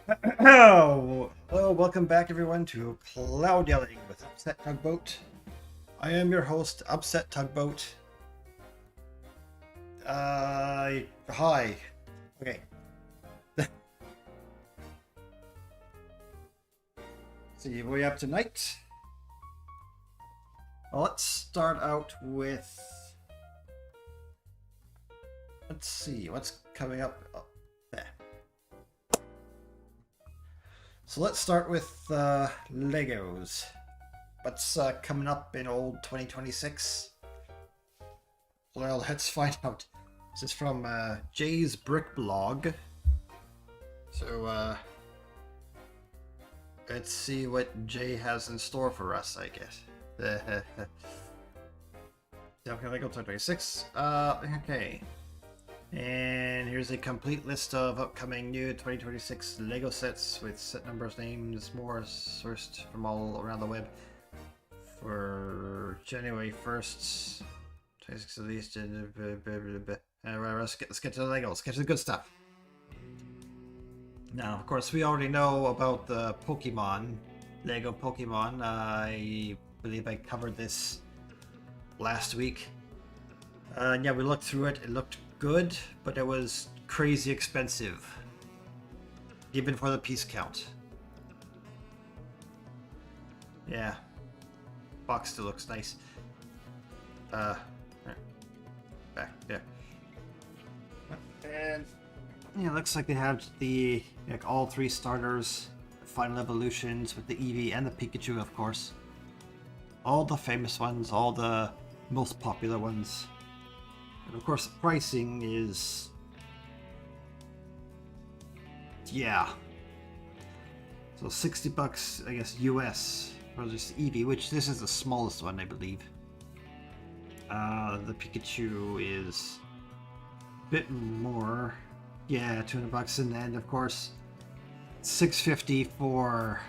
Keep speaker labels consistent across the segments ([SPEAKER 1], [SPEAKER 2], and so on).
[SPEAKER 1] Hello, welcome back everyone to Cloud Yelling with Upset Tugboat. I am your host, Upset Tugboat. Hi. Okay. See what we have tonight. Well, let's start out with. Let's see what's coming up. Oh, there. So let's start with Legos. What's coming up in old 2026? Well, let's find out. This is from Jay's Brick Blog. So let's see what Jay has in store for us, I guess. Okay, Lego 2026. Okay. And here's a complete list of upcoming new 2026 LEGO sets with set numbers, names, more sourced from all around the web for January 1st. 26 of these. Let's get to the LEGO. Let's get to the good stuff. Now, of course, we already know about the Pokémon, LEGO Pokémon. I believe I covered this last week. Yeah, we looked through it. It looked good, but it was crazy expensive, even for the piece count. Yeah, box still looks nice. Back there. And yeah, it looks like they have the all three starters, final evolutions with the Eevee and the Pikachu, of course. All the famous ones, all the most popular ones. And of course, the pricing is, yeah, so $60, I guess, US for this Eevee, which this is the smallest one, I believe. The Pikachu is a bit more, yeah, $200, and then of course $650 for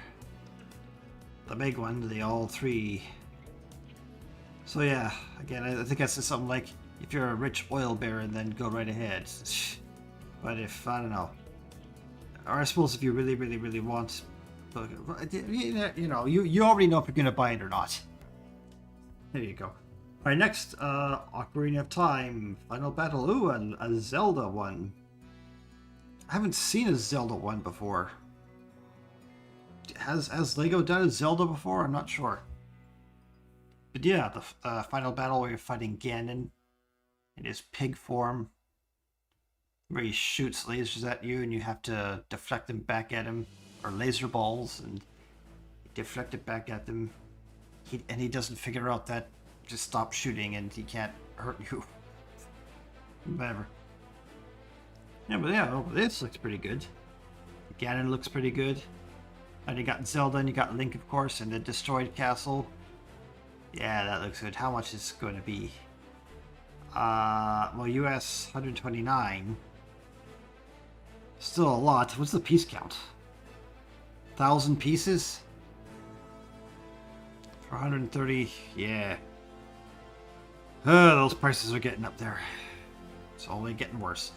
[SPEAKER 1] the big one, the all three. So yeah, again, I think that's something like, if you're a rich oil baron, then go right ahead. But if, I don't know, or I suppose if you really, really, really want, you know, you already know if you're going to buy it or not. There you go. Alright, next, Ocarina of Time, Final Battle. Ooh, a Zelda one. I haven't seen a Zelda one before. Has LEGO done a Zelda before? I'm not sure. But yeah, the final battle where you're fighting Ganon in his pig form, where he shoots lasers at you and you have to deflect them back at him, or laser balls, and deflect it back at them. He doesn't figure out that just stop shooting and he can't hurt you. Whatever. Yeah, but yeah, this looks pretty good. Ganon looks pretty good. And you got Zelda, and you got Link, of course, and the destroyed castle. Yeah, that looks good. How much is it going to be? Well, US 129. Still a lot. What's the piece count? 1,000 pieces? For 130, yeah. Those prices are getting up there. It's only getting worse.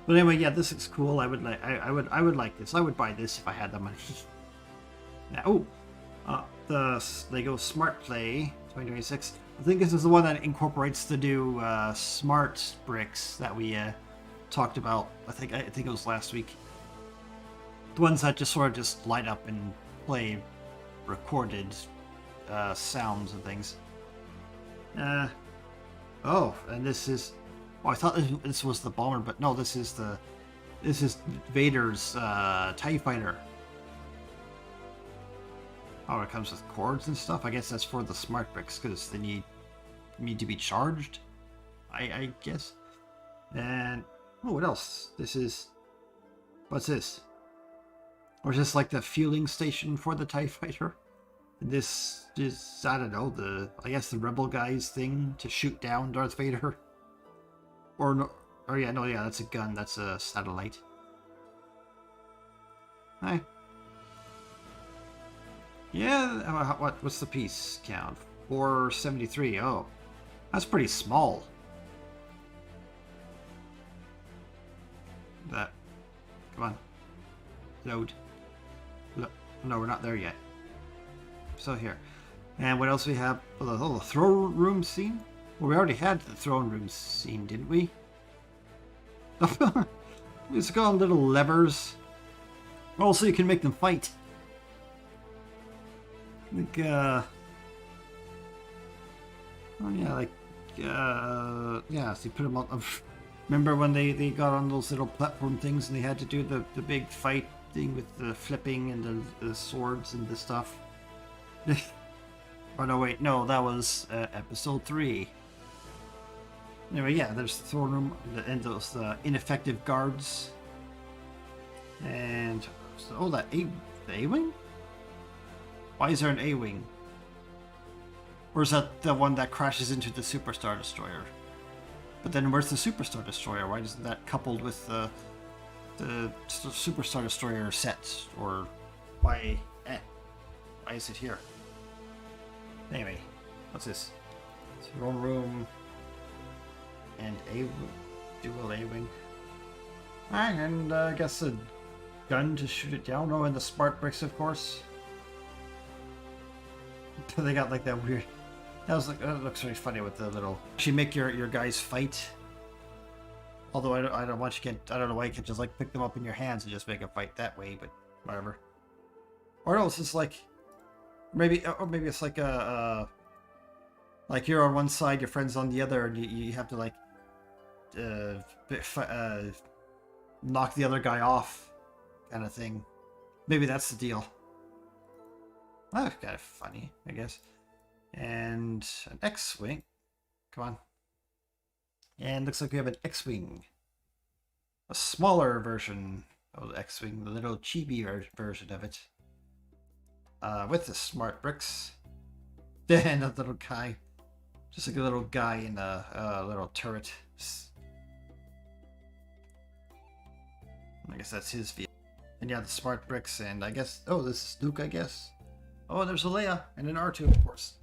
[SPEAKER 1] But anyway, yeah, this looks cool. I would like this. I would buy this if I had the money. Now, the LEGO Smart Play 2026. I think this is the one that incorporates the new smart bricks that we talked about. I think it was last week. The ones that just sort of just light up and play recorded sounds and things. Oh, and this is. Oh, I thought this was the bomber, but no, this is Vader's TIE Fighter. Oh, it comes with cords and stuff. I guess that's for the smart bricks because they need to be charged. I guess. And oh, what else? What's this? Or is this like the fueling station for the TIE Fighter? This is, I don't know, I guess the Rebel guys thing to shoot down Darth Vader. Or no, oh yeah, no, yeah, that's a gun. That's a satellite. Hi. Yeah, what's the piece count? 473. Oh, that's pretty small. That. Come on. Load. Look, no, we're not there yet. So here. And what else we have? Oh, the throne room scene? Well, we already had the throne room scene, didn't we? It's got little levers. Also, you can make them fight. Like, oh yeah, like, yeah, so you put them on. Remember when they got on those little platform things and they had to do the big fight thing with the flipping and the swords and the stuff? Oh no, wait, no, that was episode 3. Anyway, yeah, there's the throne room and those ineffective guards. And, so, oh, the A-Wing? Why is there an A-Wing? Or is that the one that crashes into the Superstar Destroyer? But then where's the Superstar Destroyer? Why isn't that coupled with the Superstar Destroyer set? Or why is it here? Anyway, what's this? Throne room and dual A-Wing. Alright, and I guess a gun to shoot it down. Oh, and the smart bricks, of course. They got like that weird. That looks really funny with the little. Actually, make your guys fight. Although I don't want you can't. I don't know why you can't just like pick them up in your hands and just make a fight that way. But whatever. Or else it's like maybe it's like like you're on one side, your friend's on the other, and you have to like knock the other guy off, kind of thing. Maybe that's the deal. That's kind of funny, I guess. And an X-Wing. Come on. And looks like we have an X-Wing. A smaller version of the X-Wing, the little chibi version of it. With the smart bricks. And a little guy. Just like a little guy in a little turret. I guess that's his vehicle. And yeah, the smart bricks, and I guess... Oh, this is Luke, I guess. Oh, there's a Leia and an R2, of course.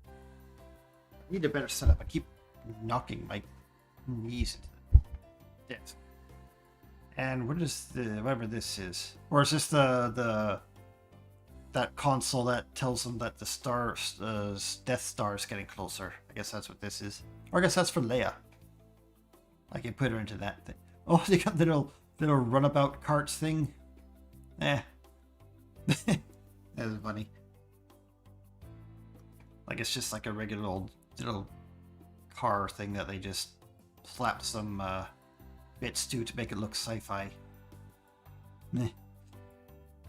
[SPEAKER 1] I need a better setup. I keep knocking my knees into the desk. And what is whatever this is? Or is this that console that tells them that the Death Star is getting closer? I guess that's what this is. Or I guess that's for Leia. I can put her into that thing. Oh, they got the little runabout carts thing. That was funny. Like it's just like a regular old little car thing that they just slapped some bits to make it look sci-fi. I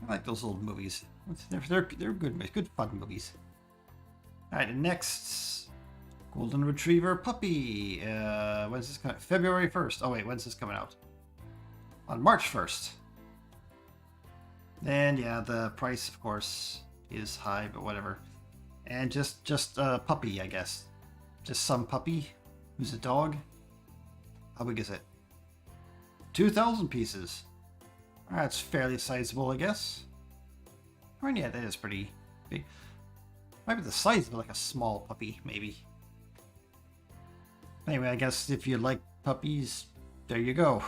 [SPEAKER 1] like those old movies. They're good fun movies. All right, next Golden Retriever puppy. When's this coming? February 1st. Oh wait, when's this coming out? On March 1st. And yeah, the price, of course, is high, but whatever. And just a puppy, I guess. Just some puppy who's a dog. How big is it? 2,000 pieces. That's fairly sizable, I guess. I mean, yeah, that is pretty big. Might be the size of like a small puppy, maybe. Anyway, I guess if you like puppies, there you go.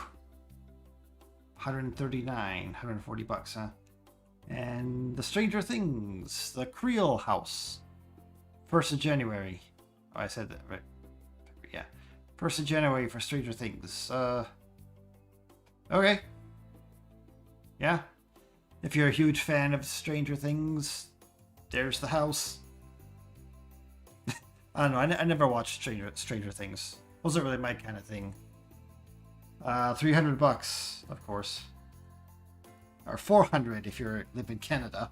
[SPEAKER 1] 140 bucks, huh? And the Stranger Things, the Creel House. 1st of January. Oh, I said that right. Yeah. 1st of January for Stranger Things. Okay. Yeah. If you're a huge fan of Stranger Things, there's the house. I don't know. I never watched Stranger Things. Wasn't really my kind of thing. 300 bucks, of course. Or 400 if you live in Canada.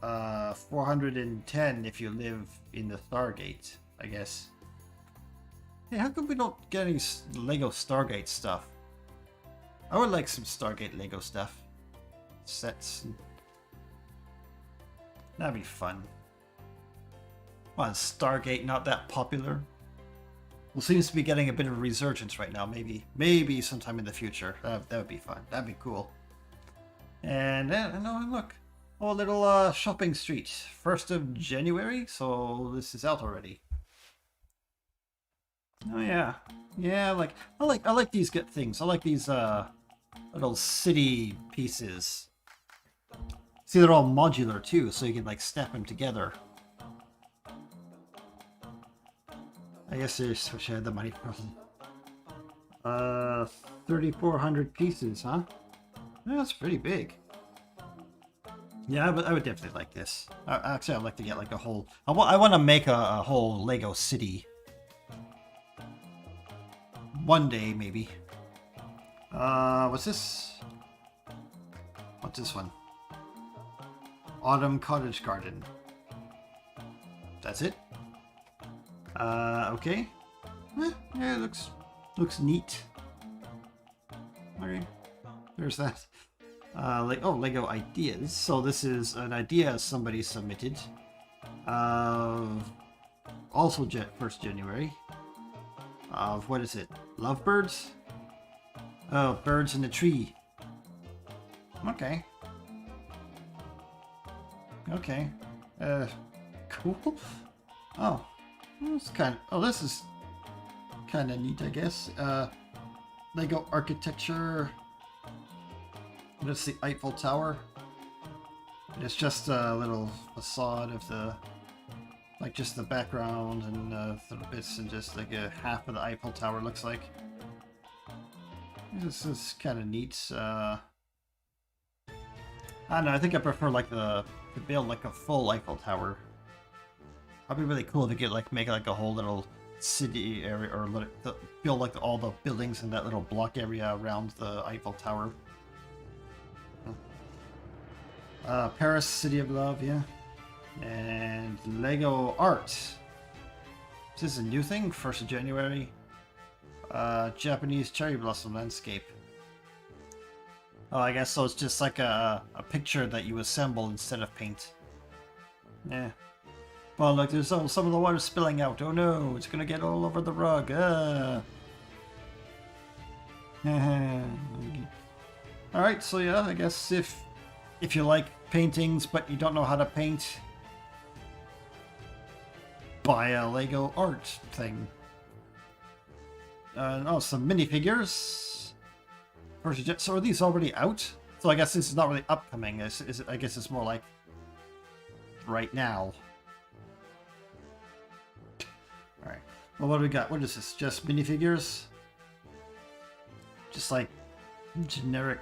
[SPEAKER 1] 410 if you live in the Stargate, I guess. Hey, how come we don't get any Lego Stargate stuff? I would like some Stargate Lego stuff. Sets. That'd be fun. Well, is Stargate not that popular? Well, seems to be getting a bit of a resurgence right now. Maybe sometime in the future. That would be fun. That'd be cool. And look. Oh, a little shopping street. 1st of January, so this is out already. Oh yeah. Yeah, I like these good things. I like these little city pieces. See, they're all modular too, so you can like snap them together. I guess I just wish I had the money for them. 3,400 pieces, huh? Yeah, that's pretty big. Yeah, I would definitely like this. Actually, I'd like to get like a whole... I want to make a whole Lego city. One day, maybe. What's this? What's this one? Autumn Cottage Garden. That's it? Okay. Yeah, it looks neat. Okay. There's that. Lego ideas. So this is an idea somebody submitted. Also 1st January. Of what is it? Lovebirds? Oh, birds in the tree. Okay. Okay. Cool. Oh. This is kind of neat, I guess. Lego architecture. That's the Eiffel Tower. It's just a little facade of the, like just the background and little bits, and just like a half of the Eiffel Tower looks like. This is kind of neat. I don't know. I think I prefer like to build like a full Eiffel Tower. That'd be really cool if you could like make like a whole little city area, or build like all the buildings in that little block area around the Eiffel Tower. Paris, City of Love, yeah. And Lego Art. Is this a new thing? 1st of January. Japanese cherry blossom landscape. Oh, I guess so. It's just like a picture that you assemble instead of paint. Yeah. Well, look, there's some of the water spilling out. Oh no, it's gonna get all over the rug. Alright, so yeah, I guess if you like paintings but you don't know how to paint, buy a Lego art thing. Some minifigures. So are these already out? So I guess this is not really upcoming. I guess it's more like right now. Alright. Well, what do we got? What is this? Just minifigures? Just like generic...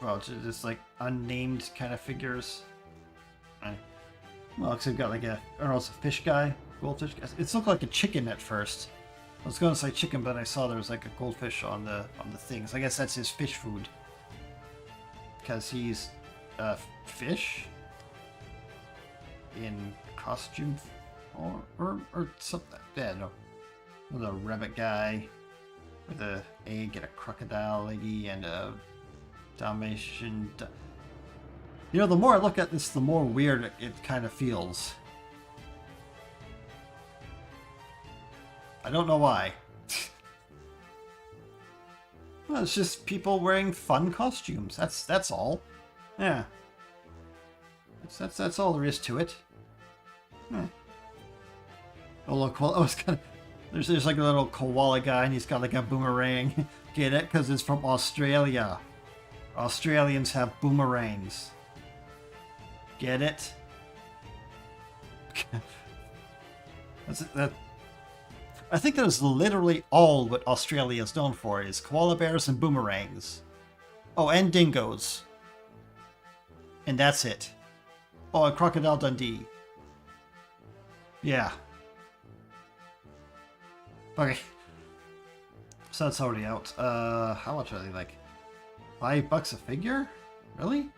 [SPEAKER 1] Well, just like unnamed kind of figures. Right. Well, looks like we've got like a... I don't know, it's a fish guy. Goldfish guy. It looked like a chicken at first. I was going to say chicken, but I saw there was like a goldfish on the thing. So I guess that's his fish food. Because he's fish in costume or something. Yeah, no. The rabbit guy with a egg and a crocodile lady and a Dalmatian. You know, the more I look at this, the more weird it kind of feels. I don't know why. Well, it's just people wearing fun costumes. That's all. Yeah. That's all there is to it. Yeah. Oh look, well, I was kind of... There's like a little koala guy, and he's got like a boomerang. Get it? Because it's from Australia. Australians have boomerangs. Get it? I think that is literally all what Australia is known for, is koala bears and boomerangs. Oh, and dingoes. And that's it. Oh, and Crocodile Dundee. Yeah. Okay. So that's already out. How much are they, like? $5 a figure? Really?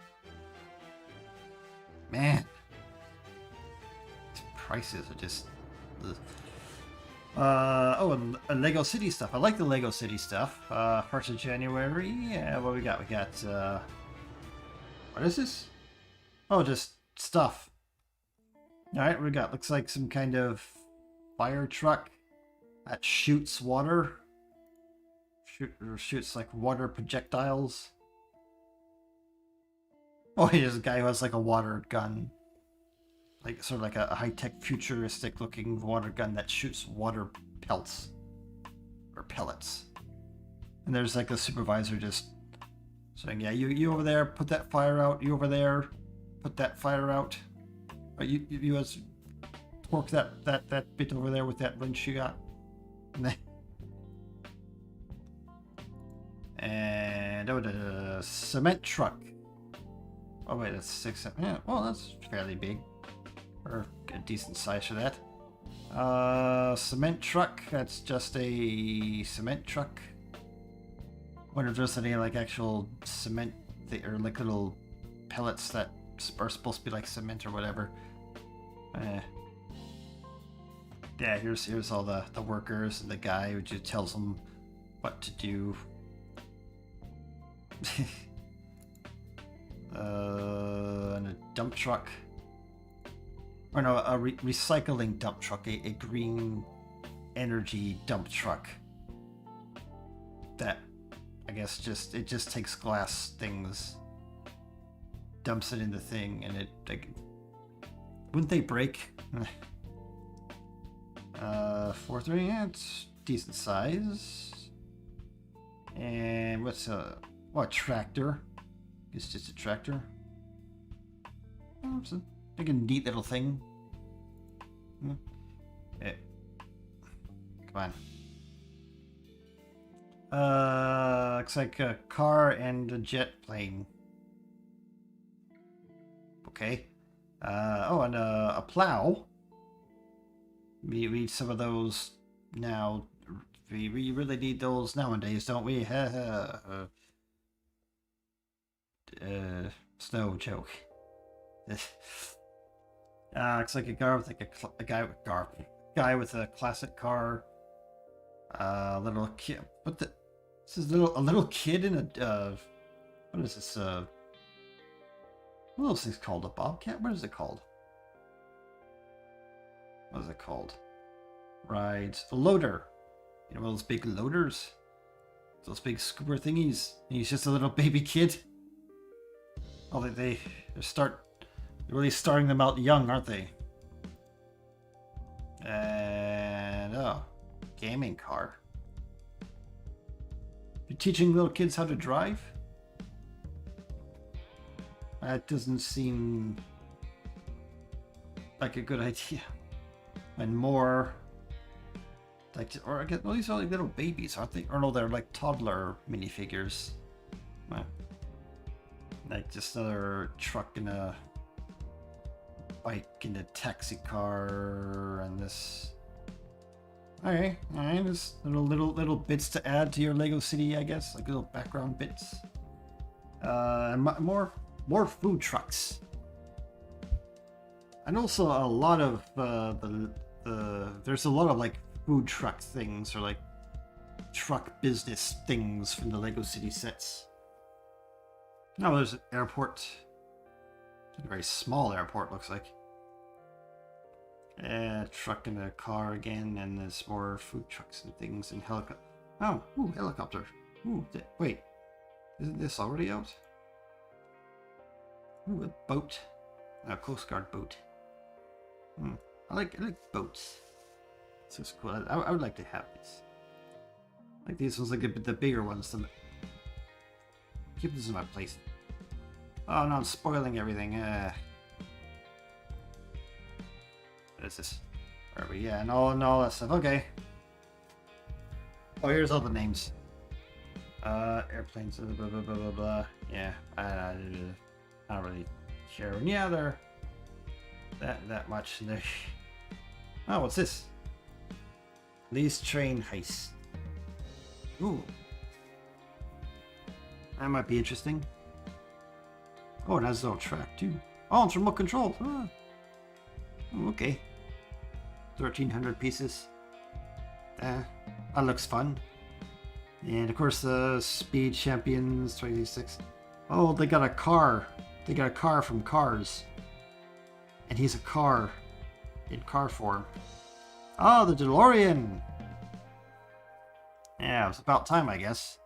[SPEAKER 1] Man. These prices are just... Ugh. And Lego City stuff. I like the Lego City stuff. 1st of January. Yeah, what we got? We got, what is this? Oh, just stuff. Alright, what we got? Looks like some kind of fire truck that shoots water. Shoots like water projectiles. Oh, here's a guy who has like a water gun. Like sort of like a high-tech futuristic looking water gun that shoots water pelts. Or pellets. And there's like a supervisor just Saying, yeah, you over there, put that fire out. You over there, put that fire out. Or you as torque that bit over there with that wrench you got. And oh, the cement truck. Oh wait, that's 6. Yeah, well, that's fairly big, or a decent size for that. Cement truck. That's just a cement truck. Wonder if there's any like actual cement or like little pellets that are supposed to be like cement or whatever. Yeah, here's all the workers and the guy who just tells them what to do. And a dump truck. Or no, a recycling dump truck, a green energy dump truck. That, I guess, it just takes glass things, dumps it in the thing, and it, like, wouldn't they break? 430, yeah, it's decent size. And what's a tractor? It's just a tractor. Oh, it's like a neat little thing. Yeah. Come on. Looks like a car and a jet plane. Okay. Oh, and a plow. We need some of those now. We really need those nowadays, don't we? Snow joke. Looks like a guy with like a guy with a classic car. Little kid. This is a little kid in a what is this? What are those things called? A bobcat? What is it called? What is it called? Right, a loader. You know, those big loaders, those big scooper thingies. And he's just a little baby kid. Oh, they're really starting them out young, aren't they? And oh, gaming car. You're teaching little kids how to drive? That doesn't seem like a good idea. And more like, or I guess, well, these are like little babies, aren't they? Or no, they're like toddler minifigures. Well, like just another truck and a bike and a taxi car and this. Alright, just little bits to add to your Lego City, I guess, like little background bits. More food trucks, and also a lot of there's a lot of like food truck things or like truck business things from the Lego City sets. Now there's an airport. It's a very small airport, looks like. Truck and a car again, and there's more food trucks and things and helicopter. Oh, ooh, helicopter. Ooh, wait, isn't this already out? Ooh, a boat. A Coast Guard boat. I like boats. This is cool. I would like to have these. Like these ones, like the bigger ones. Keep this in my place. Oh no, I'm spoiling everything. What is this? Where are we? Yeah, and all that stuff. Okay. Oh, here's all the names. Airplanes. Blah blah blah blah blah. Yeah. I don't really care. And yeah, they're that much. They're... Oh, what's this? Lee's train heist. Ooh. That might be interesting. Oh, it has its own track too. Oh, it's remote control. Oh, okay. 1,300 pieces. That looks fun. And of course, the Speed Champions 26. Oh, they got a car. They got a car from Cars. And he's a car in car form. Oh, the DeLorean! Yeah, it was about time, I guess.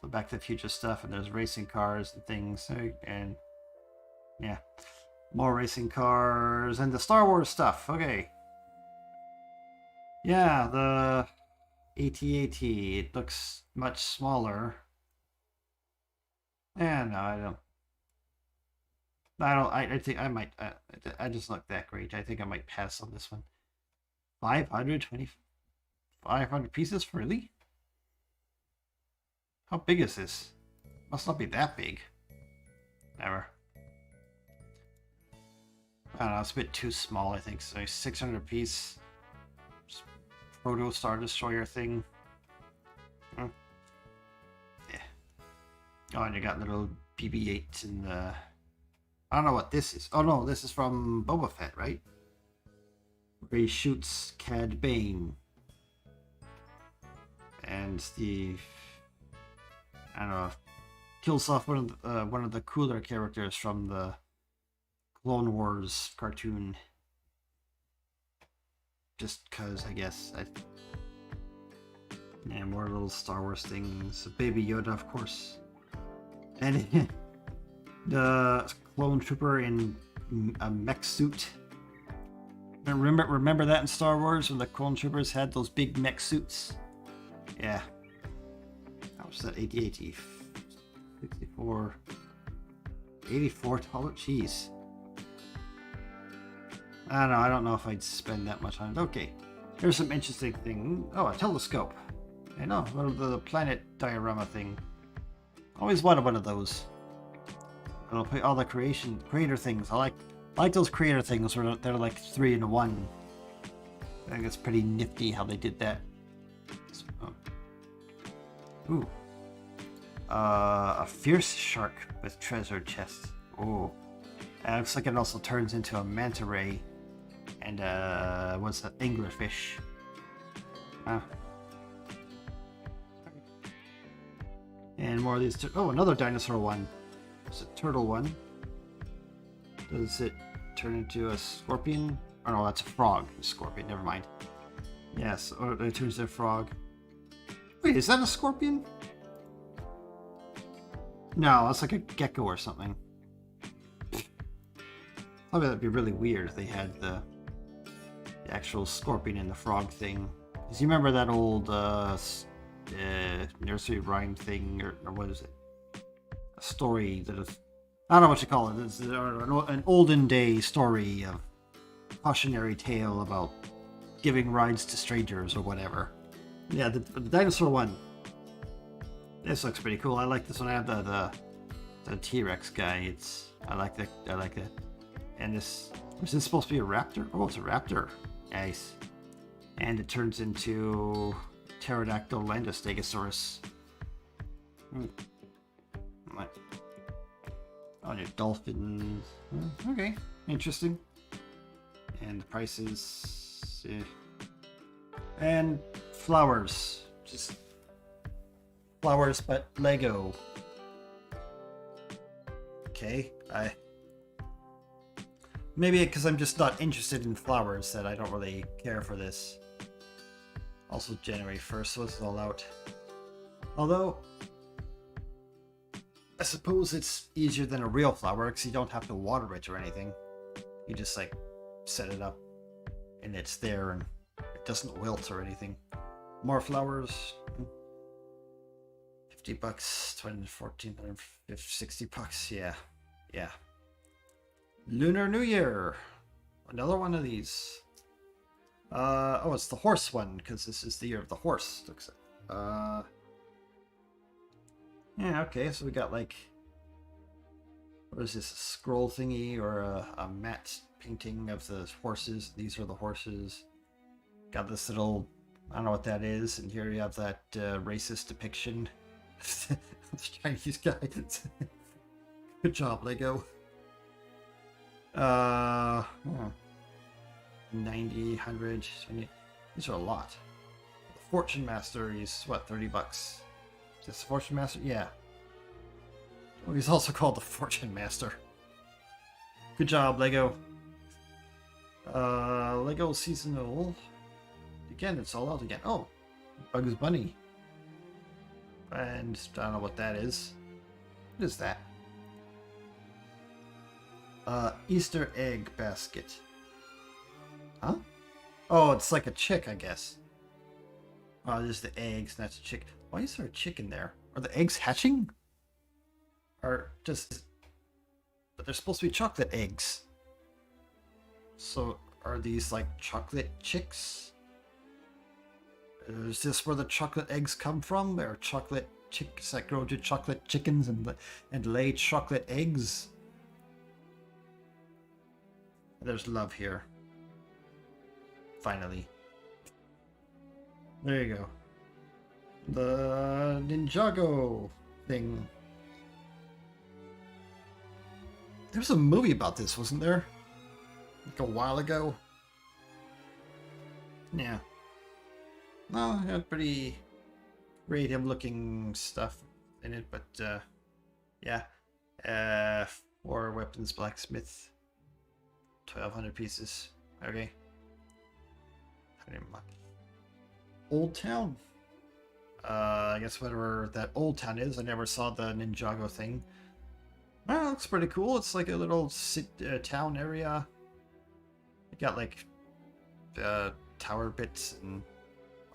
[SPEAKER 1] So Back to the Future stuff, and there's racing cars and things, and yeah, more racing cars, and the Star Wars stuff. Okay. Yeah, the AT-AT, it looks much smaller. Yeah, no, I don't. I think I might. I just look that great. I think I might pass on this one. 520, 500 pieces, really? How big is this? Must not be that big. Never. I don't know. It's a bit too small. I think so. 600 piece proto Star Destroyer thing. Hmm. Yeah. Oh, and you got little BB-8 in the. I don't know what this is. Oh no, this is from Boba Fett, right? Where he shoots Cad Bane. And the, I don't know, kills off one of the cooler characters from the Clone Wars cartoon. Just cause, I guess. Yeah, more little Star Wars things. Baby Yoda, of course. And the clone trooper in a mech suit. Remember that in Star Wars when the clone troopers had those big mech suits? Yeah. How much is that? 80, 64. $84? Jeez. I don't know. I don't know if I'd spend that much on it. Okay. Here's some interesting thing. Oh, a telescope. I know. One of the planet diorama thing. Always wanted one of those. I'll put all the creator things. I like those creator things where they're like 3 in 1. I think it's pretty nifty how they did that. Ooh. A fierce shark with treasure chest. Oh. Looks like it also turns into a manta ray. And what's that? Anglerfish. And more of these. Oh, another dinosaur one. It's a turtle one. Does it turn into a scorpion? Oh no, that's a frog. A scorpion, never mind. Yes, or it turns into a frog. Wait, is that a scorpion? No, that's like a gecko or something. Probably that'd be really weird if they had the actual scorpion and the frog thing. Because you remember that old nursery rhyme thing, or what is it? A story that is, I don't know what you call it. It's an olden day story of cautionary tale about giving rides to strangers or whatever. Yeah, the dinosaur one. This looks pretty cool. I like this one. I have the T-Rex guy. I like it. And this, is this supposed to be a raptor? Oh, it's a raptor. Nice. And it turns into Pterodactyl Landostegosaurus. Oh, your dolphins. Okay, interesting. And the prices. And flowers. Just flowers, but Lego. Okay, maybe because I'm just not interested in flowers that I don't really care for this. Also January 1st, so it's all out. Although, I suppose it's easier than a real flower because you don't have to water it or anything. You just like set it up and it's there and it doesn't wilt or anything. More flowers. $50, 20, 14, 60 bucks. Yeah. Lunar New Year. Another one of these. Oh, it's the horse one because this is the year of the horse. Looks like. Yeah. Okay. So we got like, what is this? A scroll thingy or a matte painting of the horses? These are the horses. Got this little. I don't know what that is. And here you have that racist depiction. The Chinese guy. Good job, Lego. 90, 100, 20. These are a lot. The Fortune Master is what, $30? Is this the Fortune Master? Yeah. Oh, he's also called the Fortune Master. Good job, Lego. Lego seasonal. Again, it's all out again. Oh, Bugs Bunny. And I don't know what that is. What is that? Easter egg basket. Huh? Oh, it's like a chick, I guess. Oh, there's the eggs, and that's a chick. Why is there a chicken there? Are the eggs hatching? are just... But they're supposed to be chocolate eggs. So are these like chocolate chicks? Is this where the chocolate eggs come from? Or chocolate chicks that grow to chocolate chickens and lay chocolate eggs? There's love here. Finally. There you go. The Ninjago thing. There was a movie about this, wasn't there? Like a while ago. Yeah. No, it had pretty creative looking stuff in it, but yeah. 4 weapons blacksmith. 1,200 pieces. Okay. Old Town. I guess whatever that Old Town is. I never saw the Ninjago thing. Well, it looks pretty cool. It's like a little town area. You got like tower bits and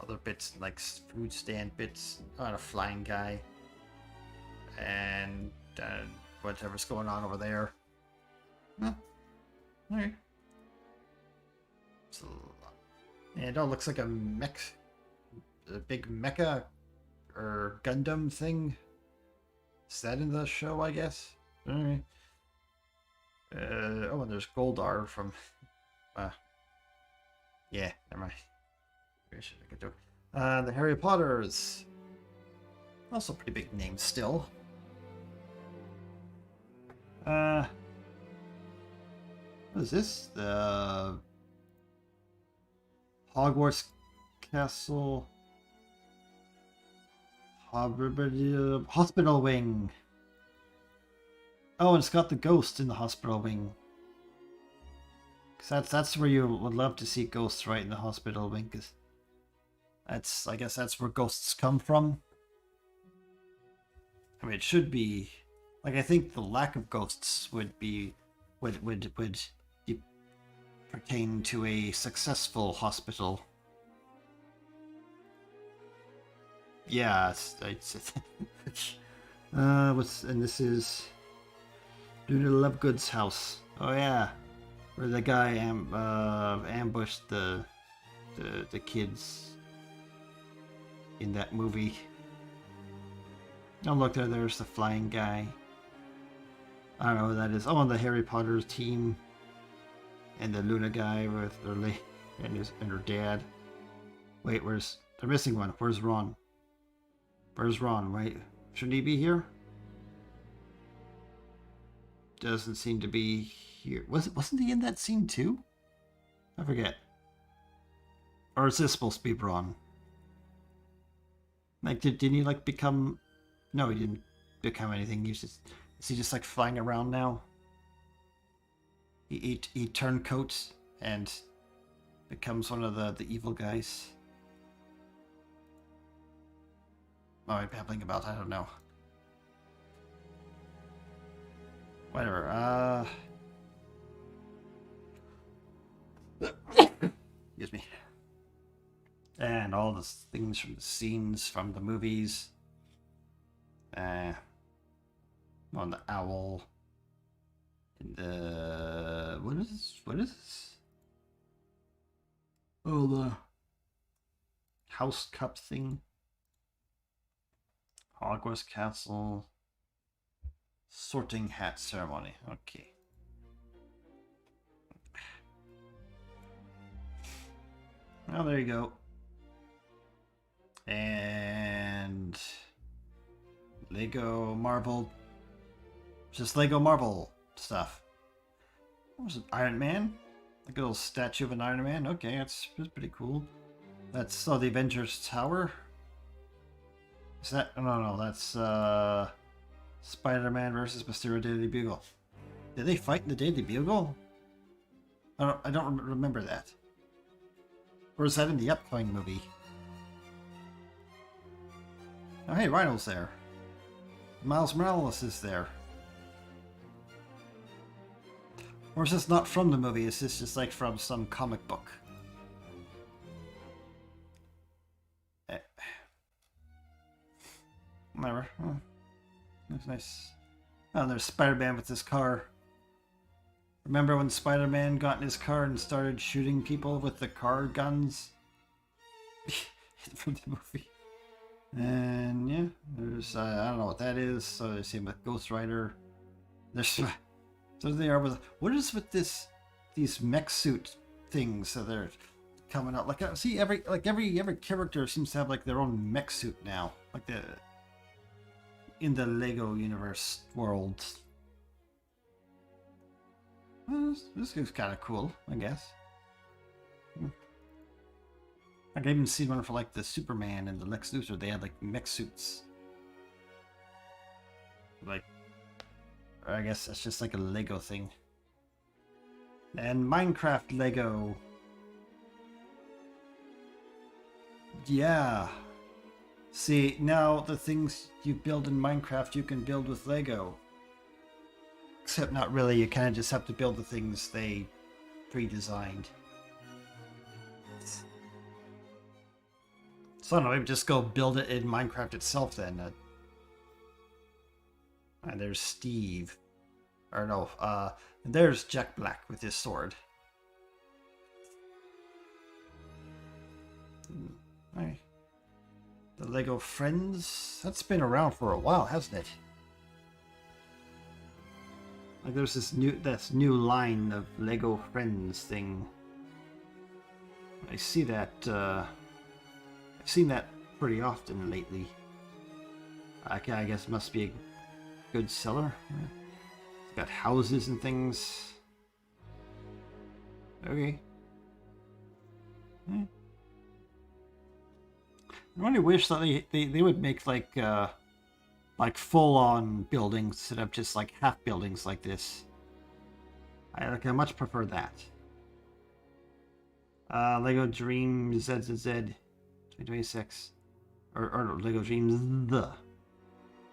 [SPEAKER 1] other bits, like food stand bits. A flying guy. And whatever's going on over there. Huh. Alright. So, and it looks like a big mecha or Gundam thing. Is that in the show, I guess? Alright. Oh, and there's Goldar from... yeah, never mind. Maybe I should get to it. The Harry Potters. Also pretty big name still. What is this? The Hogwarts Castle Hospital Wing. Oh, and it's got the ghost in the hospital wing. Cause that's where you would love to see ghosts, right, in the hospital wing. Cause I guess that's where ghosts come from. I mean, it should be like, I think the lack of ghosts would pertain to a successful hospital. Yeah, and this is Luna Lovegood's house. Oh yeah, where the guy ambushed the kids in that movie. Oh look, there's the flying guy. I don't know who that is. Oh, and the Harry Potter team. And the Luna guy with and her dad. Wait, they're missing one. Where's Ron? Where's Ron? Wait, shouldn't he be here? Doesn't seem to be here. Wasn't he in that scene too? I forget. Or is this supposed to be Ron? Like, didn't he like become? No, he didn't become anything. Is he just like flying around now? He turncoats and becomes one of the evil guys. What am I babbling about? I don't know. Whatever. Excuse me. And all the things from the scenes from the movies. On the owl. And what is this? What is this? Oh, the house cup thing. Hogwarts Castle. Sorting hat ceremony. Okay. Well, there you go. And Lego Marvel. Just Lego Marvel stuff. What was it? Iron Man? Like a little statue of an Iron Man? Okay, that's pretty cool. That's the Avengers Tower. Is that? No, that's Spider-Man versus Mysterio Daily Bugle. Did they fight in the Daily Bugle? I don't remember that. Or is that in the upcoming movie? Oh, hey, Rhino's there. Miles Morales is there. Or is this not from the movie? Is this just like from some comic book? Whatever. Oh, that's nice. Oh, there's Spider-Man with his car. Remember when Spider-Man got in his car and started shooting people with the car guns? From the movie. And yeah, there's I don't know what that is. So there's him with Ghost Rider. There's so they are with what is with these mech suit things that they're coming out. Like see every character seems to have like their own mech suit now. Like the in the Lego universe world. Well, this is kind of cool, I guess. Like I even seen one for like the Superman and the Lex Luthor. They had like mech suits. Like, I guess that's just like a Lego thing. And Minecraft Lego. Yeah. See, now the things you build in Minecraft you can build with Lego. Except not really, you kind of just have to build the things they pre-designed. So I don't know, maybe just go build it in Minecraft itself then. And there's Steve. Or no, there's Jack Black with his sword. Right. The Lego Friends? That's been around for a while, hasn't it? Like there's this new line of Lego Friends thing. I see that I've seen that pretty often lately. I guess it must be a good seller. It's got houses and things. Okay. I only wish that they would make like full-on buildings instead of just like half buildings like this. I much prefer that. Lego Dreams ZZZ 2026 or Lego Dreams the.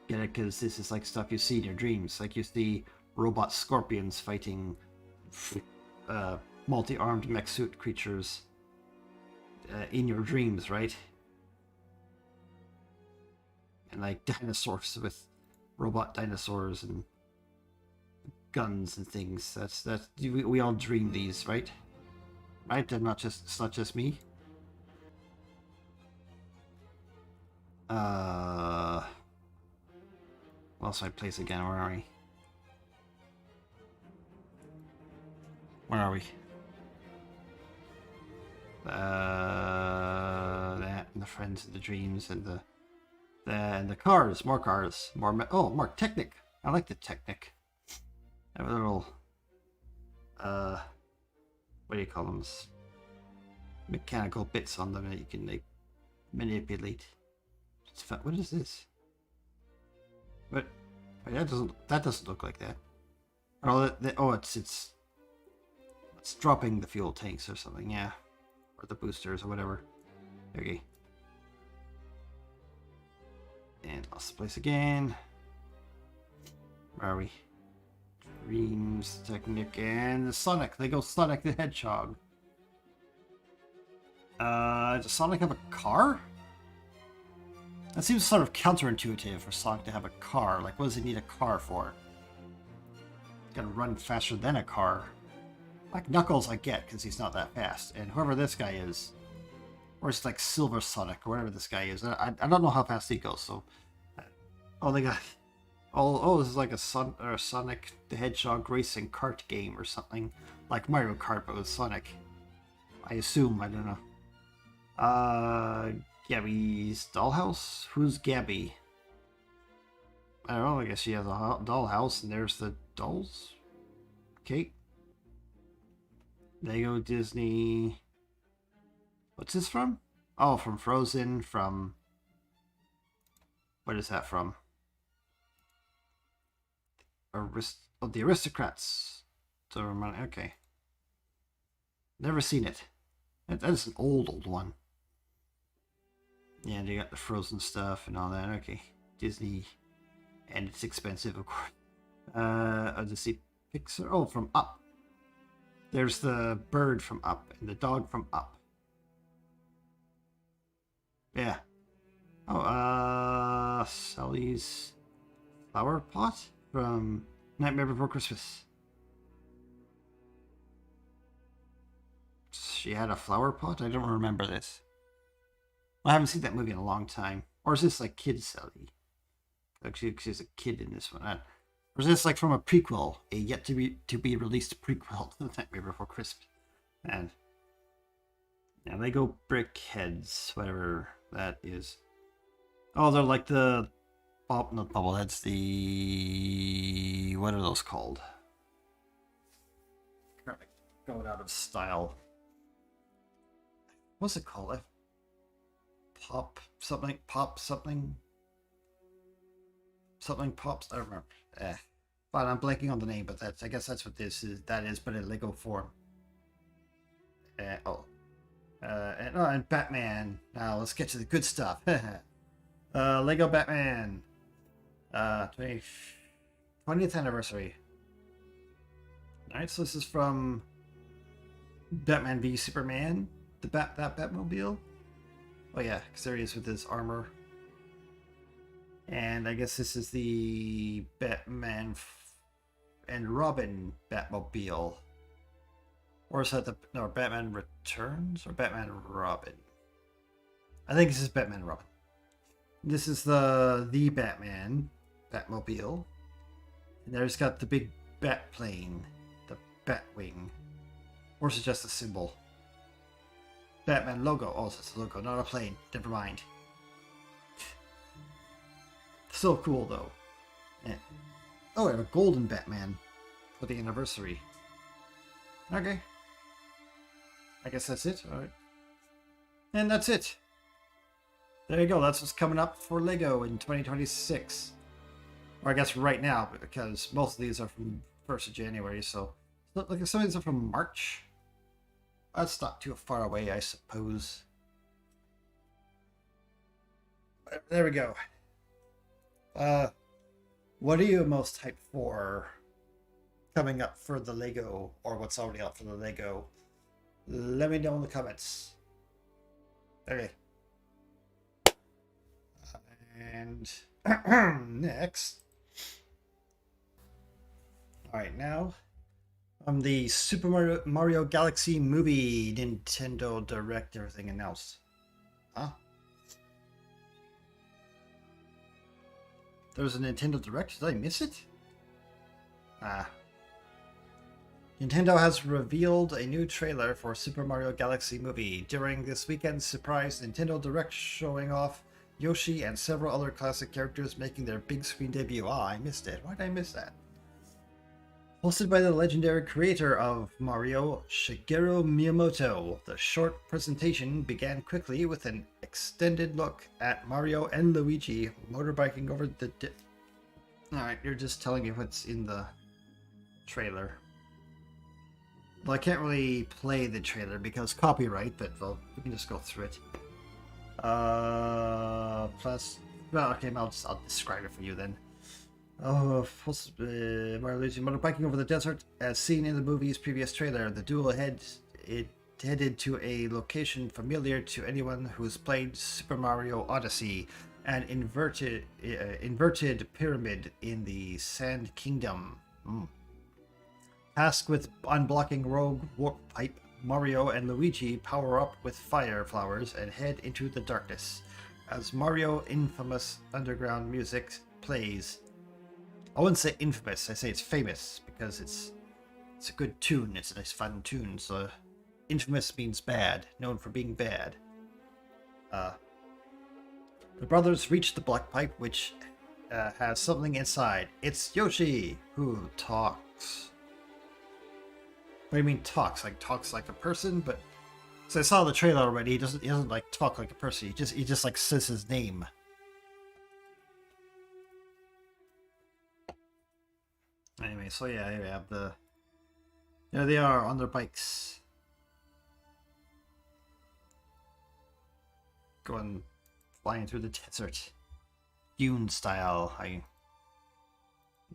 [SPEAKER 1] Get it? Because this is like stuff you see in your dreams. Like you see robot scorpions fighting multi-armed mech suit creatures in your dreams, right? And like dinosaurs with robot dinosaurs and guns and things. That's we all dream these, right? Right? And it's not just me. Lost my place again. Where are we? Where are we? That and the friends and the dreams and the cars, more more Technic. I like the Technic. I have a little what do you call them? Mechanical bits on them that you can like manipulate. What is this? But that doesn't look like that. Oh, it's dropping the fuel tanks or something, yeah, or the boosters or whatever. Okay. And lost the place again. Where are we? Dreams, Technic, and Sonic. They go Sonic the Hedgehog. Does Sonic have a car? That seems sort of counterintuitive for Sonic to have a car. Like, what does he need a car for? He's gotta run faster than a car. Like Knuckles, I get, because he's not that fast. And whoever this guy is, or it's like Silver Sonic, or whatever this guy is. I don't know how fast he goes, so... Oh, they got... Oh, this is like a Sonic the Hedgehog racing kart game or something. Like Mario Kart, but with Sonic. I assume, I don't know. Gabby's dollhouse? Who's Gabby? I don't know, I guess she has a dollhouse, and there's the dolls. Okay. Lego Disney... What's this from? Oh, from Frozen, from... What is that from? The Aristocrats. So, okay. Never seen it. That is an old one. Yeah, they got the Frozen stuff and all that. Okay. Disney. And it's expensive, of course. Let's see. Pixar. Oh, from Up. There's the bird from Up and the dog from Up. Yeah. Oh, Sally's flower pot? from Nightmare Before Christmas. She had a flower pot? I don't remember this. I haven't seen that movie in a long time. Or is this like Kid Sally? Like she's a kid in this one. Or is this like from a prequel? A yet to be released prequel to The Nightmare Before Christmas? And yeah, Lego brick heads, whatever that is. Oh, they're like the not bobbleheads, the what are those called? Going out of style. What's it called? Pop something pops. I don't remember. But I'm blanking on the name. But I guess that's what this is. That is, but in Lego form. And Batman. Now let's get to the good stuff. Lego Batman. 20th anniversary. Alright, so this is from Batman v Superman. That Batmobile. Oh yeah, because there he is with his armor. And I guess this is the Batman and Robin Batmobile. Or is that Batman Returns or Batman and Robin? I think this is Batman and Robin. This is the Batman Batmobile. And there's got the big bat plane, the Batwing. Or is it just a symbol? Batman logo. Oh, it's a logo, not a plane. Never mind. So cool though. Yeah. Oh, I have a golden Batman for the anniversary. Okay. I guess that's it. Alright. And that's it. There you go. That's what's coming up for Lego in 2026. Or I guess right now, because most of these are from 1st of January, so like some of these are from March. That's not too far away, I suppose. There we go. What are you most hyped for coming up for the Lego, or what's already up for the Lego? Let me know in the comments. Okay. And next. Alright, now the Super Mario Galaxy movie Nintendo Direct, everything announced. Huh? There was a Nintendo Direct? Did I miss it? Nintendo has revealed a new trailer for Super Mario Galaxy movie during this weekend's surprise Nintendo Direct, showing off Yoshi and several other classic characters making their big screen debut. I missed it. Why did I miss that? Hosted by the legendary creator of Mario, Shigeru Miyamoto, the short presentation began quickly with an extended look at Mario and Luigi motorbiking over the... Alright, you're just telling me what's in the trailer. Well, I can't really play the trailer because copyright, but well, we can just go through it. Plus... Well, okay, I'll describe it for you then. Mario Luigi motorbiking over the desert, as seen in the movie's previous trailer. The duo headed to a location familiar to anyone who's played Super Mario Odyssey, an inverted pyramid in the Sand Kingdom. Tasked with unblocking rogue warp pipe, Mario and Luigi power up with fire flowers and head into the darkness. As Mario infamous underground music plays. I wouldn't say infamous, I say it's famous, because it's a good tune, it's a nice fun tune, so infamous means bad, known for being bad. The brothers reach the black pipe, which has something inside. It's Yoshi, who talks. What do you mean talks? Like talks like a person? But so I saw the trailer already, he doesn't like talk like a person, he just like says his name. Anyway, so yeah, here we have there they are on their bikes. Going flying through the desert. Dune style.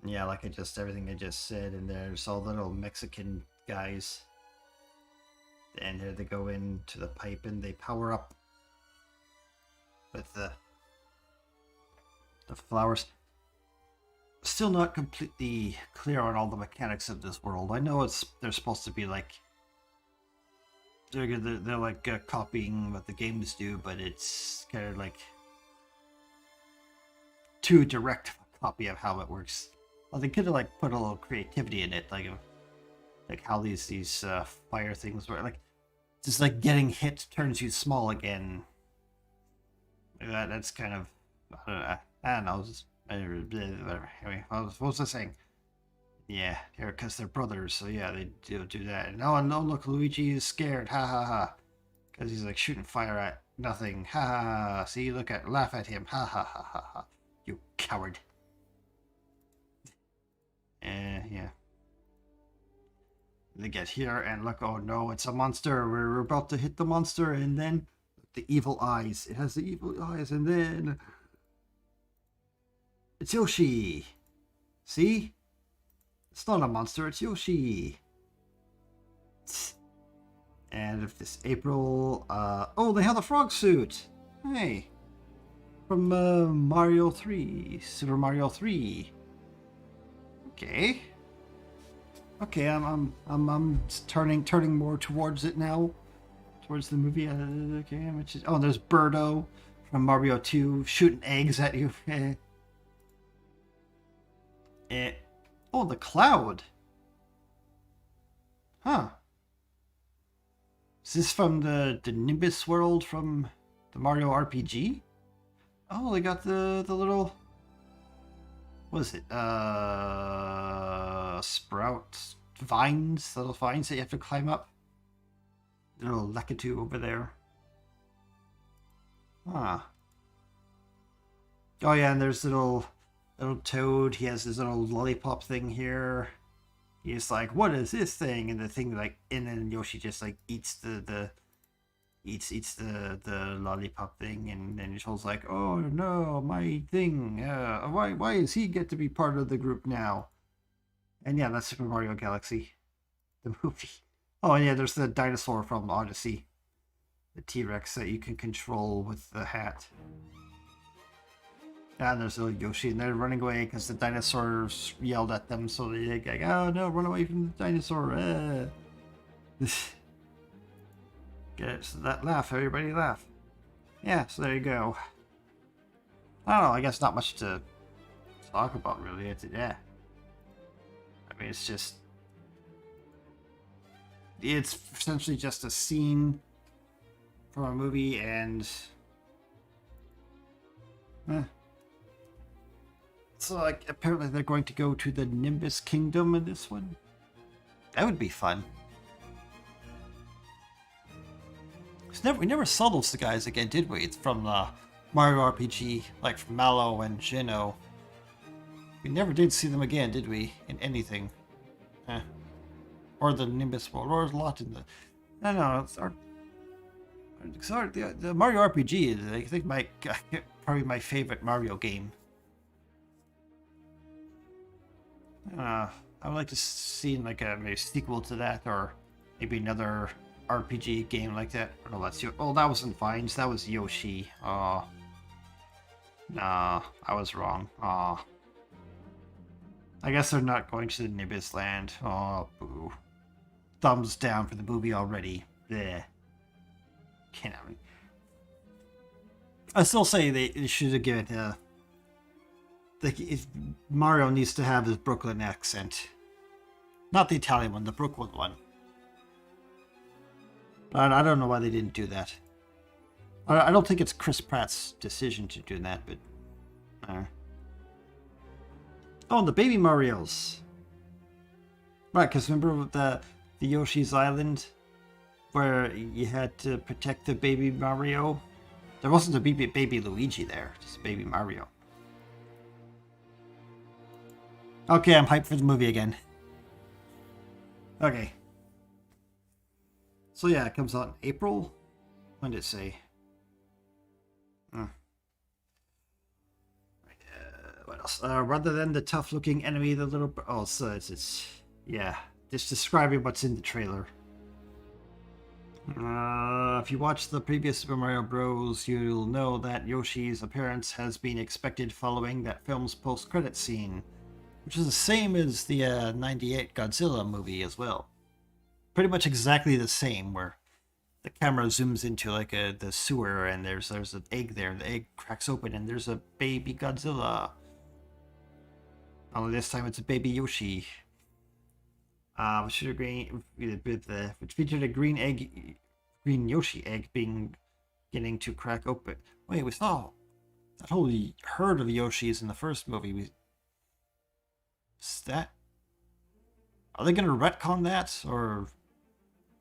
[SPEAKER 1] Yeah, like everything I just said, and there's all the little Mexican guys. And here they go into the pipe and they power up with the flowers. still not completely clear on all the mechanics of this world. I know they're supposed to be like they're like copying what the games do, but it's kind of like too direct a copy of how it works. Well, they could have like put a little creativity in it, like how these fire things work. Like just like getting hit turns you small again. That's kind of I don't know. Anyway, what was I saying? Yeah, because they're brothers, so yeah, they do that. And oh no, look, Luigi is scared. Ha ha ha. Because he's like shooting fire at nothing. Ha ha ha. See, laugh at him. Ha ha ha ha ha. You coward. Yeah. They get here and look, oh no, it's a monster. We're about to hit the monster, and then the evil eyes. It has the evil eyes, and then it's Yoshi. See? It's not a monster, it's Yoshi. And if this April, oh, they have the frog suit. Hey, from Mario 3, Super Mario 3. Okay. Okay, I'm turning more towards it now, towards the movie. Okay, oh, there's Birdo from Mario 2 shooting eggs at you. Oh, the Cloud. Huh. Is this from the Nimbus world from the Mario RPG? Oh, they got the little... What is it? Sprout vines? Little vines that you have to climb up? Little Lakitu over there. Huh. Oh yeah, and there's little Toad. He has his little lollipop thing here. He's like, what is this thing? And the thing like, and then Yoshi just like eats the lollipop thing, and then Toad's like, oh no, my thing. Why does he get to be part of the group now? And yeah, that's Super Mario Galaxy, the movie. Oh and yeah, there's the dinosaur from Odyssey, the T-Rex that you can control with the hat. And there's little Yoshi, and they're running away because the dinosaurs yelled at them, so they're like, oh no, run away from the dinosaur. Get it? So that laugh, everybody laugh. Yeah, so there you go. I don't know, I guess not much to talk about really. Yeah. I mean, it's essentially just a scene from a movie, and so, like, apparently they're going to go to the Nimbus Kingdom in this one. That would be fun. We never saw those guys again, did we? It's from Mario RPG, like from Mallow and Geno. We never did see them again, did we? In anything. Or the Nimbus world, or a lot in the... No, it's the Mario RPG is, I think, probably my favorite Mario game. I would like to see like maybe a sequel to that, or maybe another RPG game like that. Oh, no, oh, that wasn't Vines, that was Yoshi. Oh, nah, I was wrong. Oh, I guess they're not going to the Nimbus land. Oh, boo. Thumbs down for the movie already. Bleh. Can't have it. I still say they should have given if Mario needs to have his Brooklyn accent. Not the Italian one, the Brooklyn one. But I don't know why they didn't do that. I don't think it's Chris Pratt's decision to do that, but... Oh, the Baby Marios! Right, because remember the Yoshi's Island? Where you had to protect the Baby Mario? There wasn't a baby Luigi there, just Baby Mario. Okay, I'm hyped for the movie again. Okay. So yeah, it comes out in April. When did it say? What else? Rather than the tough-looking enemy, the little... Oh, so it's... Yeah, just describing what's in the trailer. If you watched the previous Super Mario Bros., you'll know that Yoshi's appearance has been expected following that film's post-credit scene. which is the same as the 98 Godzilla movie as well. Pretty much exactly the same, where the camera zooms into like the sewer and there's an egg there, and the egg cracks open and there's a baby Godzilla. Only this time it's a baby Yoshi. Which featured a green Yoshi egg beginning to crack open. Wait, we saw that whole herd of Yoshis in the first movie. Is that? Are they going to retcon that, or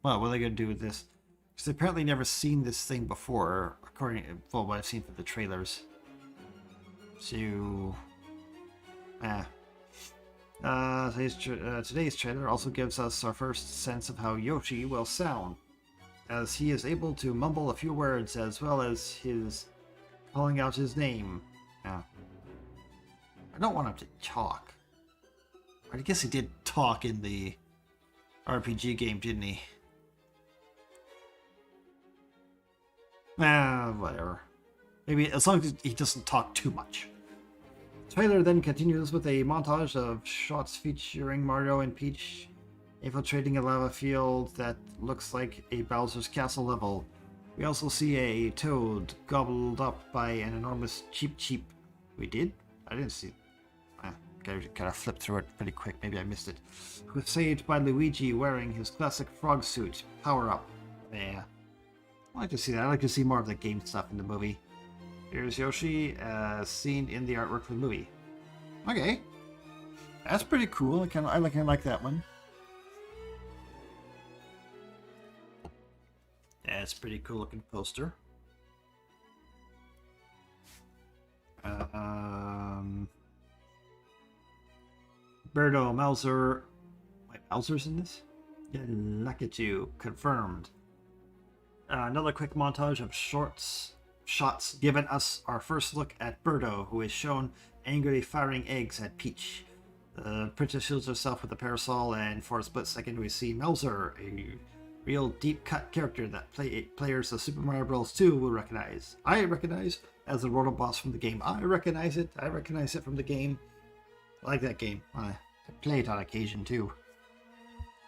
[SPEAKER 1] well, what are they going to do with this? Because they've apparently never seen this thing before, according to what I've seen from the trailers. So, today's trailer also gives us our first sense of how Yoshi will sound, as he is able to mumble a few words as well as his calling out his name. I don't want him to talk. I guess he did talk in the RPG game, didn't he? Whatever. Maybe as long as he doesn't talk too much. The trailer then continues with a montage of shots featuring Mario and Peach infiltrating a lava field that looks like a Bowser's Castle level. We also see a Toad gobbled up by an enormous Cheep. We did? I didn't see it. Kind of flipped through it pretty quick. Maybe I missed it. Who was saved by Luigi wearing his classic frog suit. Power up. Yeah. I like to see that. I like to see more of the game stuff in the movie. Here's Yoshi, seen in the artwork for the movie. Okay. That's pretty cool. I like that one. That's pretty cool looking poster. Birdo, Mouser. Wait, Mouser's in this? Yeah, look at you. Confirmed. Another quick montage of shots giving us our first look at Birdo, who is shown angrily firing eggs at Peach. The princess shields herself with a parasol, and for a split second we see Mouser, a real deep-cut character that players of Super Mario Bros. 2 will recognize. I recognize as the roto boss from the game. I recognize it from the game. I like that game. I play it on occasion too.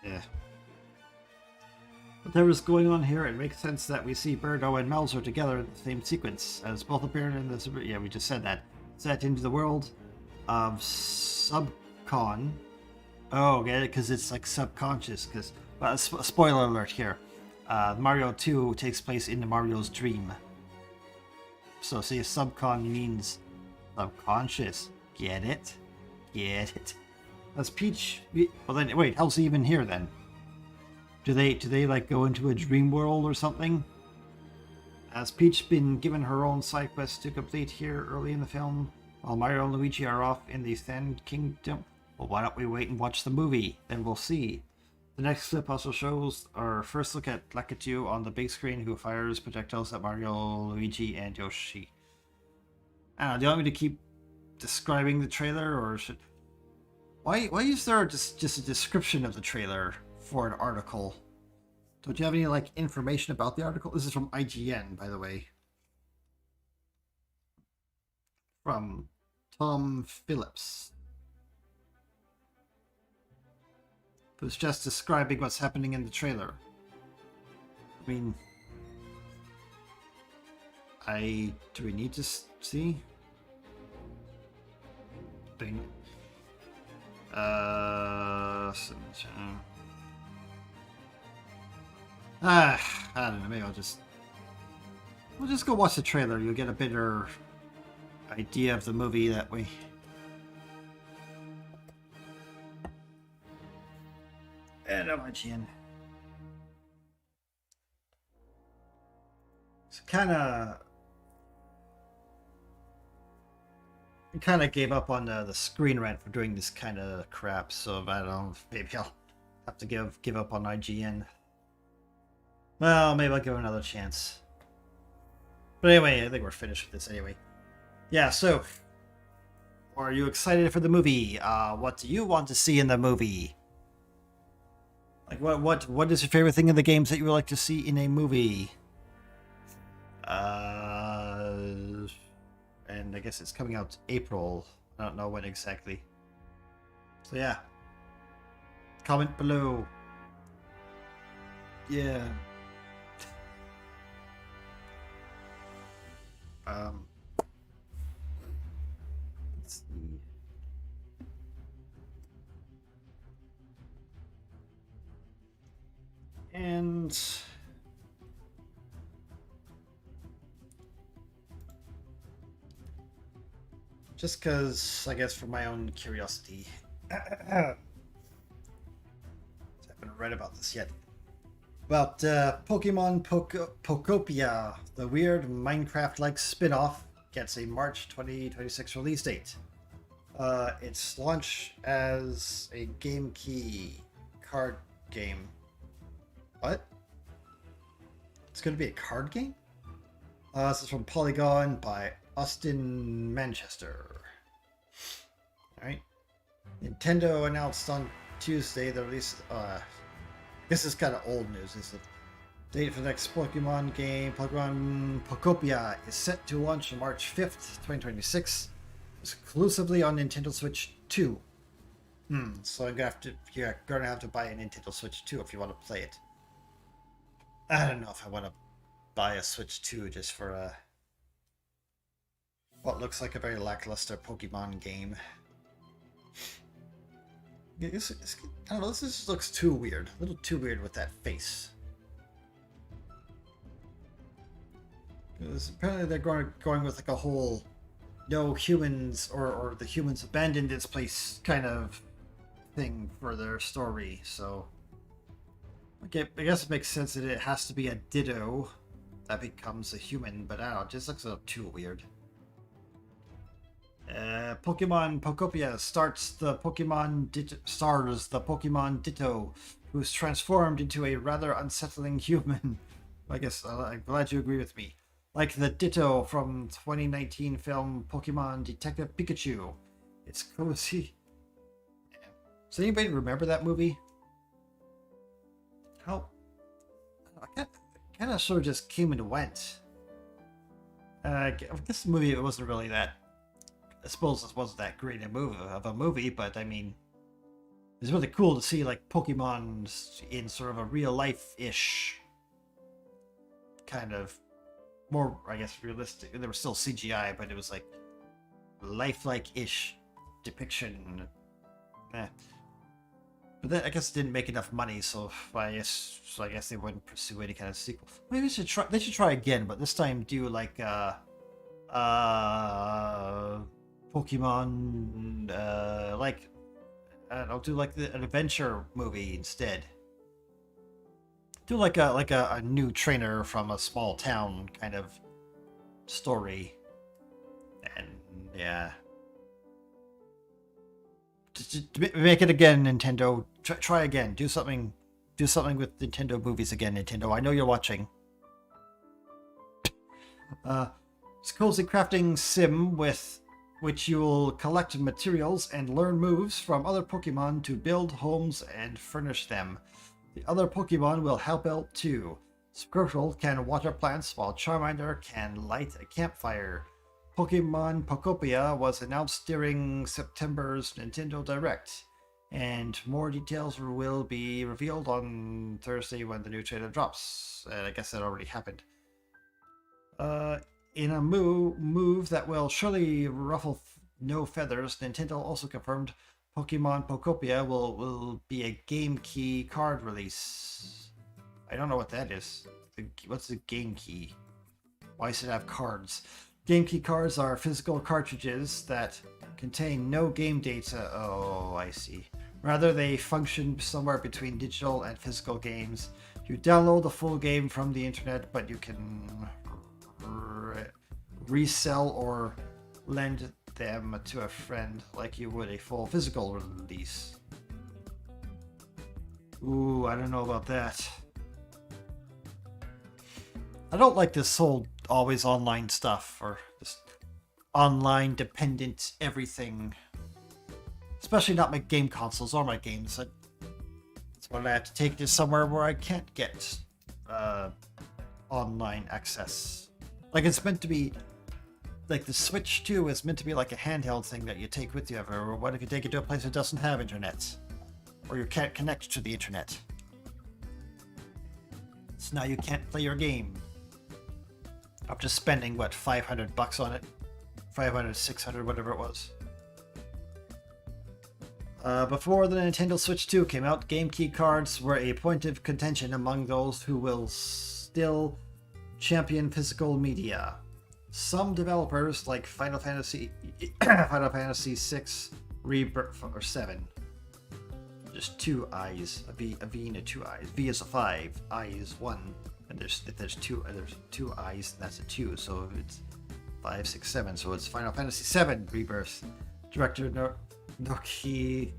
[SPEAKER 1] Yeah. Whatever's going on here, it makes sense that we see Birdo and Mouser together in the same sequence, as both appear in the Super... Yeah, we just said that. Set into the world of Subcon. Oh, get it? Because it's like subconscious. Because spoiler alert here. Mario 2 takes place in Mario's dream. So see, Subcon means subconscious. Get it? Get it? That's Peach. Well then, wait, how's he even here then? Do they like go into a dream world or something? Has Peach been given her own side quest to complete here early in the film, while Mario and Luigi are off in the Sand Kingdom? Well, why don't we wait and watch the movie? Then we'll see. The next clip also shows our first look at Lakitu on the big screen, who fires projectiles at Mario, Luigi, and Yoshi. I don't know, do you want me to keep describing the trailer, or should... Why is there just a description of the trailer for an article? Don't you have any like information about the article? This is from IGN, by the way. From Tom Phillips. Who's just describing what's happening in the trailer. I mean... Do we need to see? Thing. I don't know, maybe we'll just go watch the trailer. You'll get a better idea of the movie that way. And I'm IGN. It's kind of gave up on the Screen Rant for doing this kind of crap, so I don't know, maybe I'll have to give up on IGN. Well, maybe I'll give it another chance. But anyway, I think we're finished with this anyway. Yeah, so are you excited for the movie? What do you want to see in the movie? Like what is your favorite thing in the games that you would like to see in a movie? And I guess it's coming out April. I don't know when exactly. So yeah, comment below. Yeah. Let's see. And just because, I guess, for my own curiosity, I haven't read about this yet. About Pokemon Pokopia, the weird Minecraft-like spin-off, gets a March 2026 release date. It's launched as a Game Key card game. What? It's going to be a card game? This is from Polygon by Austin Manchester. Alright. Nintendo announced on Tuesday the release. I guess it's kind of old news. Is the date for the next Pokemon game, Pokemon Pokopia, is set to launch on March 5th, 2026, exclusively on Nintendo Switch 2. So you're gonna have to buy a Nintendo Switch 2 if you want to play it. I don't know if I want to buy a Switch 2 just for what looks like a very lackluster Pokemon game. I don't know, this just looks too weird. A little too weird with that face. Because apparently they're going with like a whole no humans or the humans abandoned its place kind of thing for their story, so okay, I guess it makes sense that it has to be a Ditto that becomes a human, but I don't know, it just looks a little too weird. Pokemon Pokopia stars the Pokemon Ditto, who's transformed into a rather unsettling human. I guess I'm glad you agree with me. Like the Ditto from 2019 film Pokemon Detective Pikachu. It's cozy. Does anybody remember that movie? How? I kind of sort of just came and went. I guess the movie wasn't really that. I suppose this wasn't that great of a movie, but I mean, it's really cool to see like Pokemon in sort of a real life-ish kind of more, I guess, realistic. There was still CGI, but it was like lifelike-ish depiction. But that, I guess, didn't make enough money, so I guess they wouldn't pursue any kind of sequel. Maybe they should try again, but this time do like Pokemon, like, I don't know, do like an adventure movie instead. Do like a new trainer from a small town kind of story, and yeah, just make it again, Nintendo. Try again. Do something with Nintendo movies again, Nintendo. I know you're watching. It's a cozy crafting sim with which you'll collect materials and learn moves from other Pokemon to build homes and furnish them. The other Pokemon will help out too. Squirtle can water plants while Charmander can light a campfire. Pokemon Pokopia was announced during September's Nintendo Direct, and more details will be revealed on Thursday when the new trailer drops. I guess that already happened. In a move that will surely ruffle no feathers, Nintendo also confirmed Pokemon Pokopia will be a Game Key card release. I don't know what that is. What's the Game Key? Why should it have cards? Game Key cards are physical cartridges that contain no game data. Oh, I see. Rather, they function somewhere between digital and physical games. You download the full game from the internet, but you can resell or lend them to a friend like you would a full physical release. Ooh, I don't know about that. I don't like this whole always online stuff, or just online dependent everything. Especially not my game consoles or my games. That's why I have to take this somewhere where I can't get online access. Like, it's meant to be like the Switch 2 is meant to be like a handheld thing that you take with you everywhere. Or what if you take it to a place that doesn't have internet? Or you can't connect to the internet? So now you can't play your game. After spending, what, $500 on it? 500, 600, whatever it was. Before the Nintendo Switch 2 came out, game key cards were a point of contention among those who will still champion physical media. Some developers, like Final Fantasy VI Rebirth, or 7, just 2 I's, a V and a 2 I's. V is a 5, I is 1, and there's two I's, that's a 2, so it's 5, 6, 7. So it's Final Fantasy VII Rebirth. Director Naoki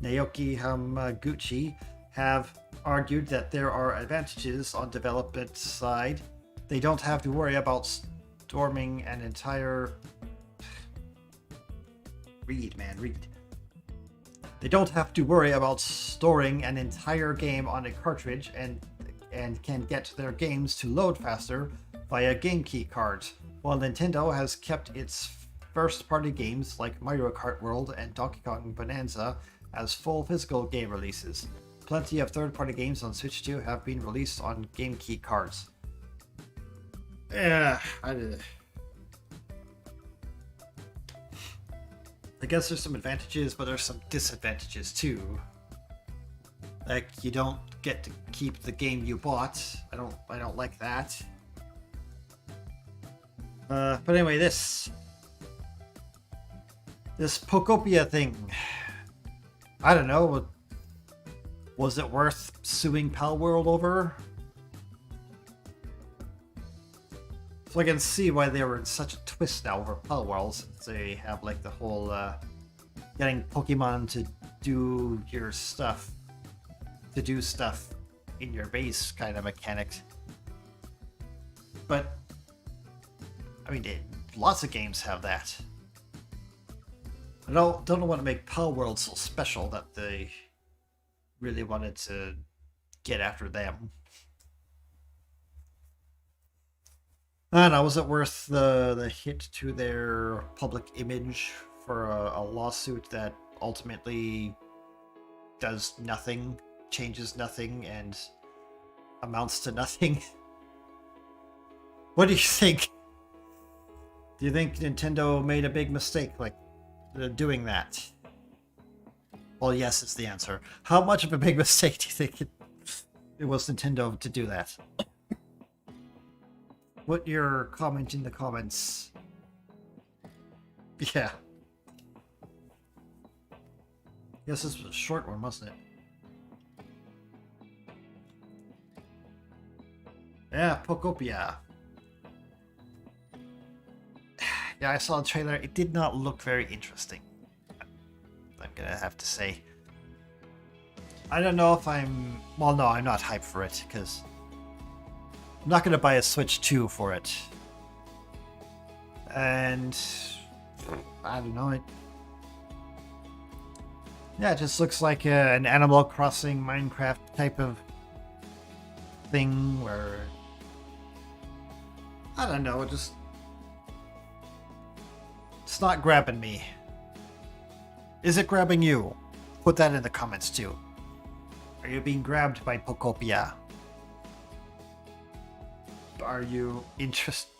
[SPEAKER 1] Hamaguchi have argued that there are advantages on development side. They don't have to worry about storming an entire... Read. They don't have to worry about storing an entire game on a cartridge and can get their games to load faster via game key cards, while Nintendo has kept its first-party games like Mario Kart World and Donkey Kong Bonanza as full physical game releases. Plenty of third-party games on Switch 2 have been released on game key cards. Yeah, I guess there's some advantages, but there's some disadvantages too. Like, you don't get to keep the game you bought. I don't like that. But anyway, this Pokopia thing, I don't know, was it worth suing Palworld over? So I can see why they were in such a twist now over Palworld, since they have like the whole getting Pokemon to do your stuff, to do stuff in your base kind of mechanic. But I mean, lots of games have that. I don't know what to make Palworld so special that they really wanted to get after them. I don't know, was it worth the hit to their public image for a lawsuit that ultimately does nothing, changes nothing, and amounts to nothing? What do you think? Do you think Nintendo made a big mistake, like, doing that? Well, yes, it's the answer. How much of a big mistake do you think it was Nintendo to do that? Put your comment in the comments. Yeah. Guess this was a short one, wasn't it? Yeah, Pokopia. Yeah, I saw the trailer. It did not look very interesting, I'm gonna have to say. I don't know if I'm... Well, no, I'm not hyped for it, because I'm not gonna buy a Switch 2 for it. And I don't know, yeah, it just looks like an Animal Crossing Minecraft type of thing where... I don't know, it's not grabbing me. Is it grabbing you? Put that in the comments too. Are you being grabbed by Pokopia? Are you interested?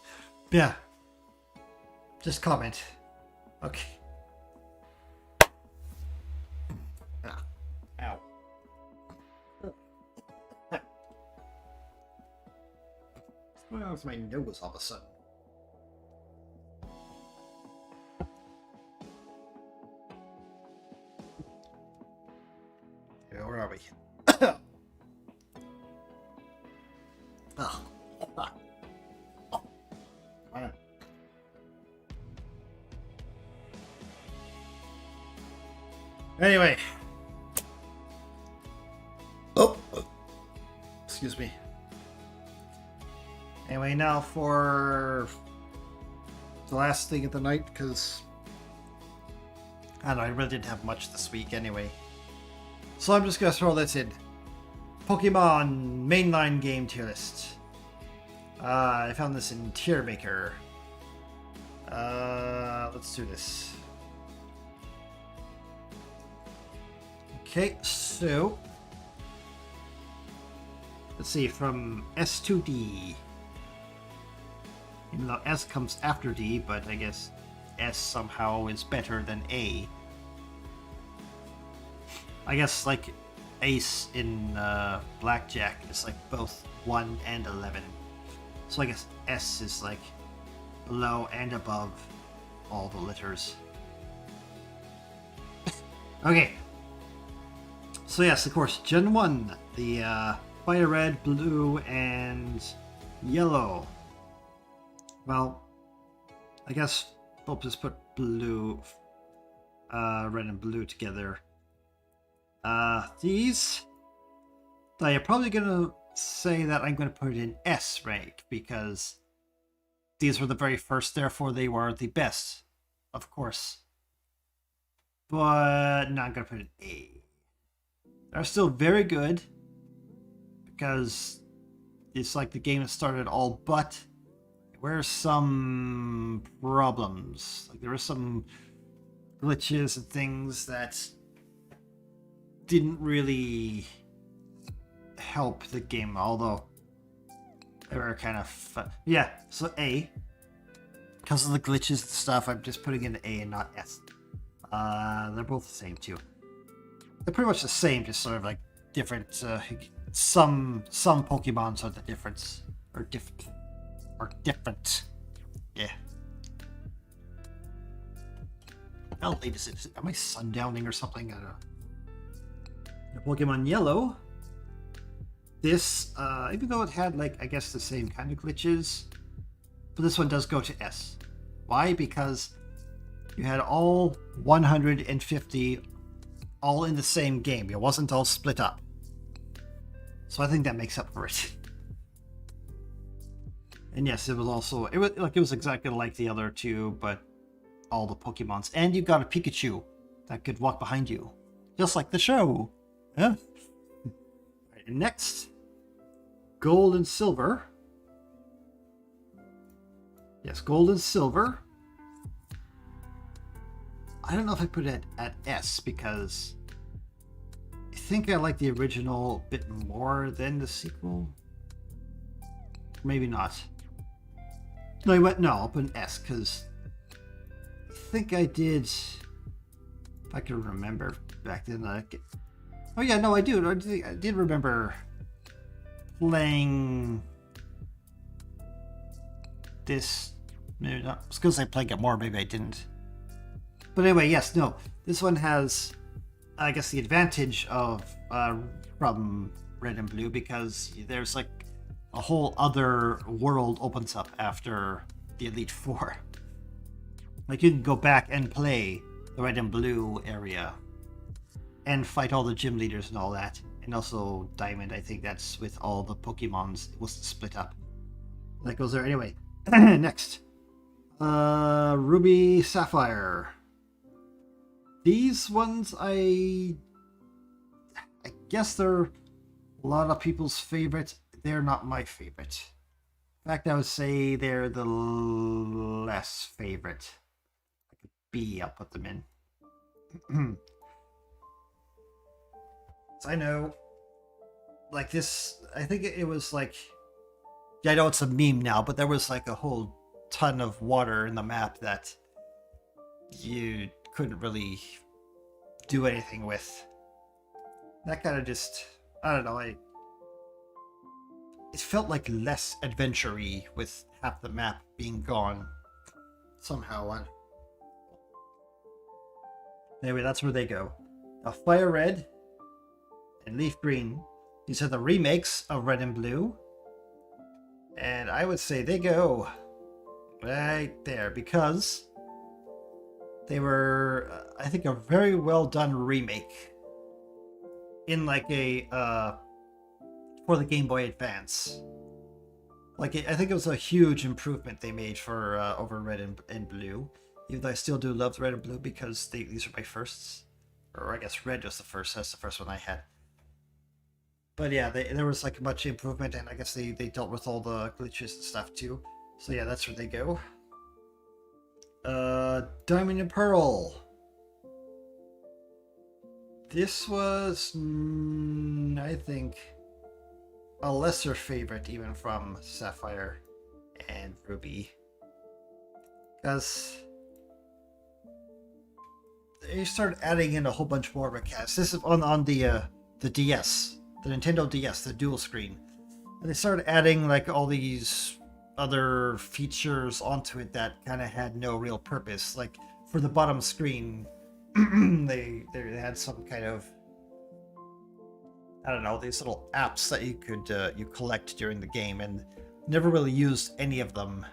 [SPEAKER 1] Yeah. Just comment. Okay. Ow. What's going on with my nose all of a sudden? Where are we? Oh. Anyway. Oh. Excuse me. Anyway, now for the last thing of the night, because I don't know, I really didn't have much this week anyway. So I'm just going to throw this in. Pokémon mainline game tier list. I found this in Tier Maker. Let's do this. Okay, so let's see, from S to D. Even though S comes after D, but I guess S somehow is better than A. I guess like ace in blackjack is like both 1 and 11. So I guess S is like below and above all the letters. Okay. So yes, of course, Gen 1, the fire red, blue, and yellow. Well, I guess we'll just put blue, red and blue together. These, I'm probably gonna say that I'm gonna put it in S rank because these were the very first, therefore they were the best, of course. But no, I'm gonna put it in A. They're still very good because it's like the game that started all, but there were some problems. Like there were some glitches and things that didn't really help the game, although they were kind of fun. Yeah, so A. Because of the glitches and stuff, I'm just putting in A and not S. They're both the same too. They're pretty much the same, just sort of like different. Some Pokemons are the difference, or different. Yeah. How late is it? Am I sundowning or something? I don't know. The Pokemon Yellow. This, even though it had like I guess the same kind of glitches, but this one does go to S. Why? Because you had all 150 all in the same game. It wasn't all split up. So I think that makes up for it. And yes, it was exactly like the other two, but all the Pokemons. And you got a Pikachu that could walk behind you. Just like the show. Yeah. Right, and next, Gold and Silver. Yes, Gold and Silver. I don't know if I put it at S because I think I like the original a bit more than the sequel. Maybe not. No, I'll put an S because I think I did. If I can remember back then. Oh yeah, no, I do. I did remember playing this. Maybe not. It's because I played it more. Maybe I didn't. But anyway, yes, no. This one has, I guess, the advantage of from Red and Blue because there's like a whole other world opens up after the Elite Four. Like you can go back and play the Red and Blue area and fight all the gym leaders and all that. And also Diamond, I think that's with all the Pokemons. It was split up. That goes there anyway. Next. Ruby Sapphire. These ones, I guess they're a lot of people's favorite. They're not my favorite. In fact, I would say they're the less favorite. Like a B, I'll put them in. So I know, like this, I think it was like, yeah, I know it's a meme now, but there was like a whole ton of water in the map that you couldn't really do anything with. That kind of just, I don't know, it felt like less adventure-y with half the map being gone somehow. Anyway, that's where they go. Now, Fire Red and Leaf Green, these are the remakes of Red and Blue. And I would say they go right there because they were, I think, a very well done remake in like a for the Game Boy Advance. Like I think it was a huge improvement they made for over Red and Blue. Even though I still do love Red and Blue because these are my firsts, or I guess Red was the first. That's the first one I had. But yeah, there was like much improvement, and I guess they dealt with all the glitches and stuff too. So yeah, that's where they go. Diamond and Pearl. This was, I think, a lesser favorite even from Sapphire and Ruby. Because they started adding in a whole bunch more mechanics. This is on the DS, the Nintendo DS, the dual screen. And they started adding like all these other features onto it that kind of had no real purpose. Like for the bottom screen, they had some kind of, I don't know, these little apps that you could you collect during the game, and never really used any of them.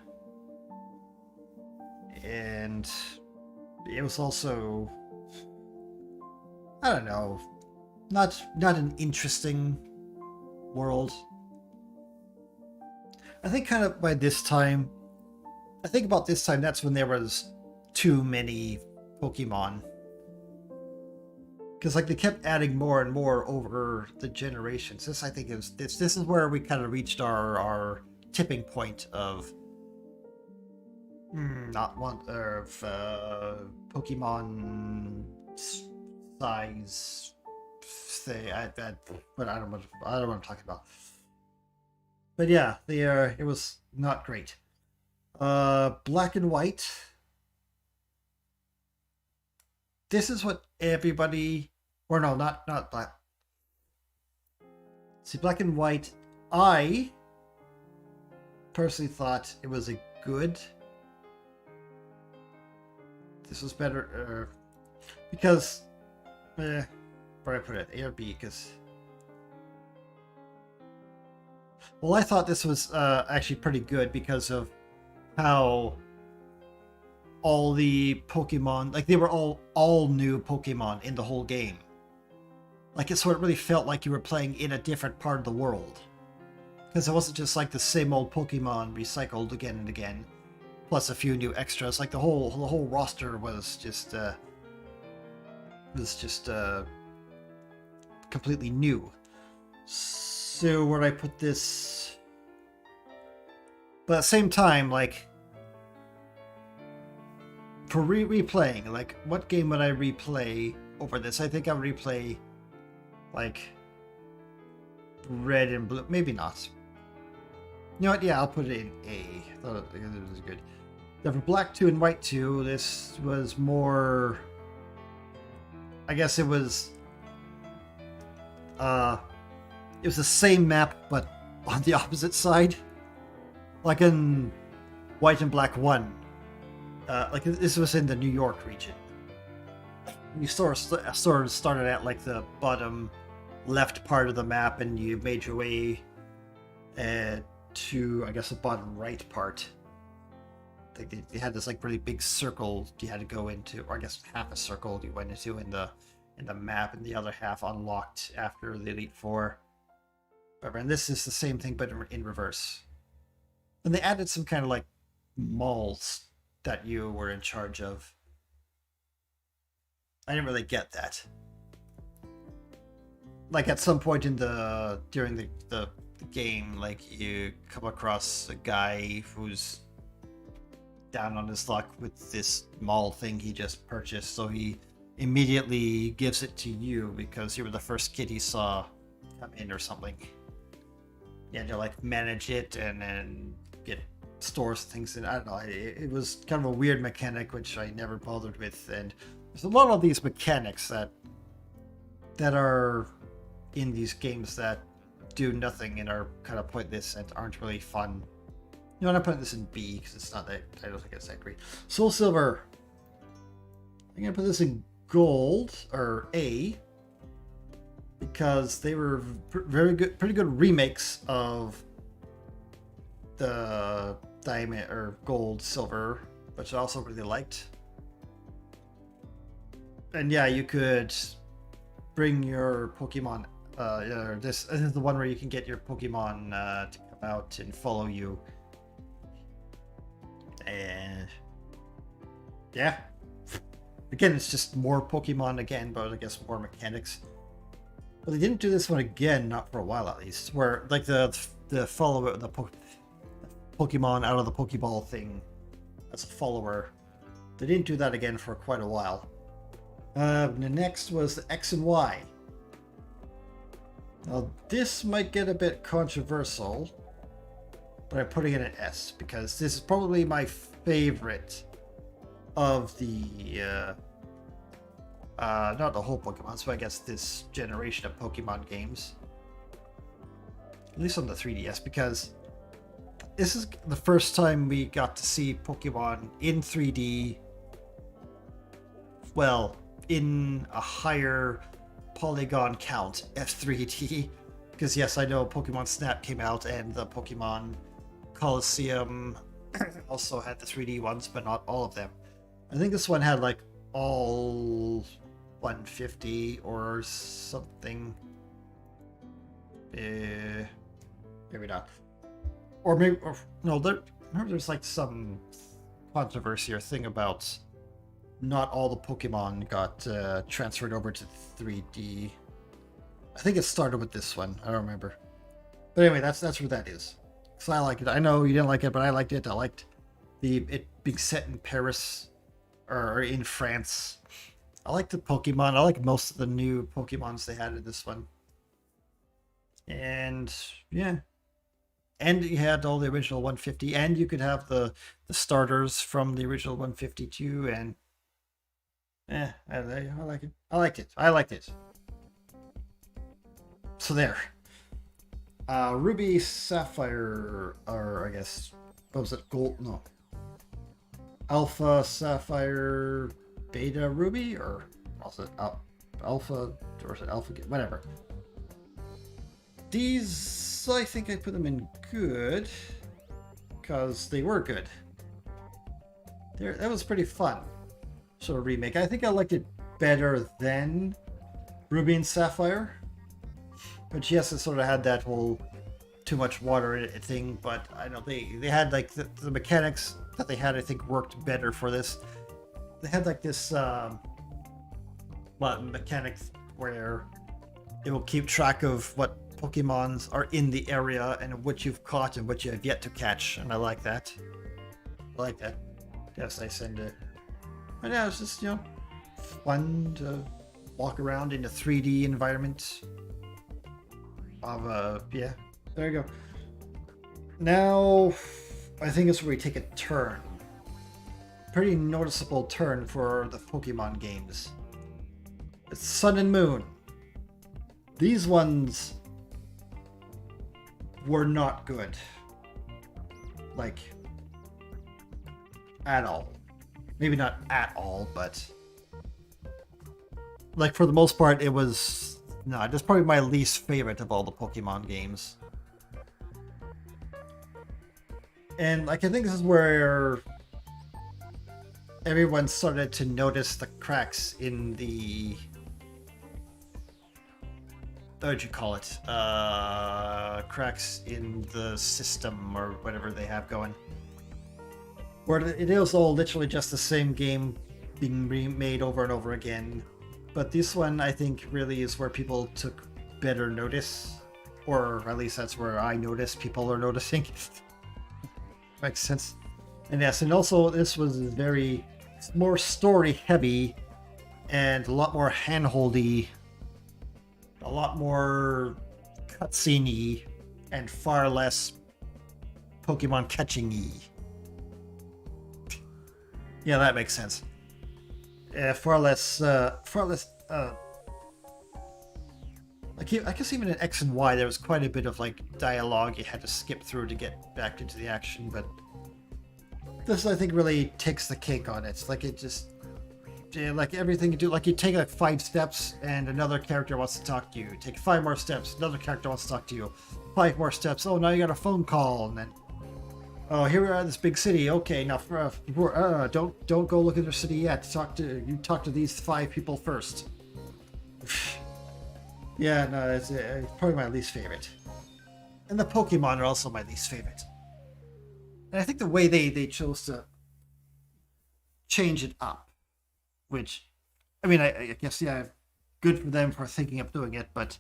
[SPEAKER 1] And it was also, I don't know, not an interesting world. I think kind of by this time, I think about this time, that's when there was too many Pokemon. Because like they kept adding more and more over the generations. This, I think, is this is where we kind of reached our tipping point of not one of Pokemon size. Say but I don't know what I'm talking about. But yeah, it was not great. Black and White. This is what everybody, or no, not Black. See, Black and White, I personally thought it was a good. This was better, because, where I put it, A or B, because. Well, I thought this was actually pretty good because of how all the Pokemon, like they were all new Pokemon in the whole game. Like it sort of really felt like you were playing in a different part of the world. Because it wasn't just like the same old Pokemon recycled again and again, plus a few new extras. Like the whole roster was just completely new. So where I put this, but at the same time, like for replaying, like what game would I replay over this? I think I would replay like Red and Blue. Maybe not. You know what? Yeah, I'll put it in A. I thought it was good. Now for Black 2 and White 2, this was more, I guess it was the same map, but on the opposite side. Like in White and Black 1. Like this was in the New York region. You sort of started at like the bottom left part of the map, and you made your way to, I guess, the bottom right part. They had this like really big circle you had to go into, or I guess half a circle you went into in the map, and the other half unlocked after the Elite Four. And this is the same thing, but in reverse. And they added some kind of like malls that you were in charge of. I didn't really get that. Like at some point during the game, like you come across a guy who's down on his luck with this mall thing he just purchased, so he immediately gives it to you because you were the first kid he saw come in or something. You had to like manage it and then get stores things in. I don't know. It was kind of a weird mechanic which I never bothered with, and there's a lot of these mechanics that are in these games that do nothing and are kind of pointless and aren't really fun. You know what, I'm putting this in B because it's not that, I don't think it's that great. Soul Silver, I'm gonna put this in Gold or A because they were pretty good remakes of the Diamond or Gold, Silver, which I also really liked. And yeah, you could bring your Pokemon. This is the one where you can get your Pokemon to come out and follow you. And yeah, again, it's just more Pokemon again, but I guess more mechanics. But they didn't do this one again, not for a while at least. Where like the follower, the Pokemon out of the Pokeball thing as a follower They didn't do that again for quite a while. The next was the X and Y. Now, this might get a bit controversial, but I'm putting it in S because this is probably my favorite of the, not the whole Pokemon, so I guess this generation of Pokemon games. At least on the 3DS, because this is the first time we got to see Pokemon in 3D, well, in a higher polygon count F3D, because yes, I know Pokemon Snap came out and the Pokemon Coliseum also had the 3D ones, but not all of them. I think this one had like all 150 or something. Maybe not. Or maybe, or, no, there's like some controversy or thing about not all the Pokemon got transferred over to 3D. I think it started with this one. I don't remember. But anyway, that's what that is. So I like it. I know you didn't like it, but I liked it. I liked it being set in Paris or in France. I like the Pokemon. I like most of the new Pokemons they had in this one. And yeah. And you had all the original 150, and you could have the starters from the original 152, and I like it. I liked it. I liked it. So there. Ruby, Sapphire, or I guess, what was it? Gold? No. Alpha, Sapphire, Beta, Ruby, or was it Alpha, or was it Alpha? Whatever. These, I think I put them in good, because they were good. That was pretty fun. Sort of remake. I think I liked it better than Ruby and Sapphire. But yes, it sort of had that whole too much water in it thing, but I know they had like the mechanics that they had, I think, worked better for this. They had like this mechanics where it will keep track of what Pokemons are in the area and what you've caught and what you have yet to catch, and I like that. I like that. Yes, I send it. But yeah, it's just, fun to walk around in a 3D environment. Yeah, there you go. Now, I think it's where we take a turn. Pretty noticeable turn for the Pokemon games. It's Sun and Moon. These ones were not good. Like, at all. Maybe not at all, but like for the most part, it was that's probably my least favorite of all the Pokemon games. And like I think this is where everyone started to notice the cracks in the what would you call it? Cracks in the system or whatever they have going. Where it is all literally just the same game being remade over and over again. But this one, I think, really is where people took better notice. Or at least that's where I noticed people are noticing. Makes sense. And yes, and also this was very more story heavy and a lot more handholdy, a lot more cutscene-y, and far less Pokemon catching-y. Yeah, that makes sense. Far less. I guess even in X and Y, there was quite a bit of like dialogue you had to skip through to get back into the action. But this, I think, really takes the cake on it. Like it just, like everything you do. Like you take like 5 steps, and another character wants to talk to you. Take 5 more steps, another character wants to talk to you. 5 more steps. Oh, now you got a phone call, and then. Oh, here we are in this big city. Okay, now don't go look at their city yet. Talk to these 5 people first. Yeah, no, it's probably my least favorite. And the Pokemon are also my least favorite. And I think the way they chose to change it up, which, I mean, I guess, yeah, good for them for thinking of doing it, but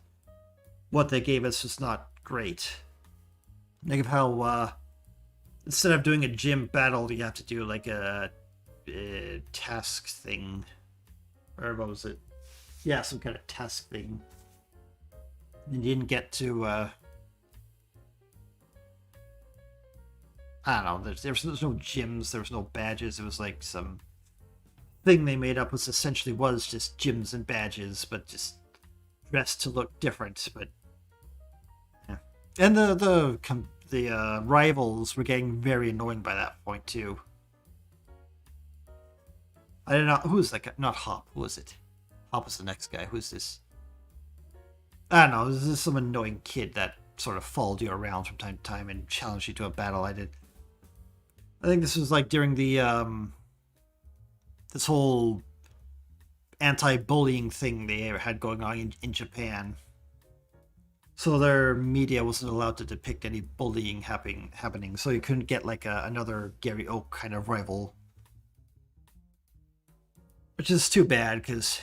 [SPEAKER 1] what they gave us was not great. Think of how, instead of doing a gym battle, you have to do like a task thing. Or what was it? Yeah, some kind of task thing. And you didn't get to, I don't know, there's no gyms, there was no badges, it was like some thing they made up was essentially was just gyms and badges, but just dressed to look different, but yeah. And the rivals were getting very annoying by that point too. I don't know who was that guy? Not Hop. Who was it? Hop was the next guy. Who's this? I don't know. This is some annoying kid that sort of followed you around from time to time and challenged you to a battle. I think this was like during the this whole anti-bullying thing they had going on in Japan. So their media wasn't allowed to depict any bullying happening. So you couldn't get like another Gary Oak kind of rival. Which is too bad, because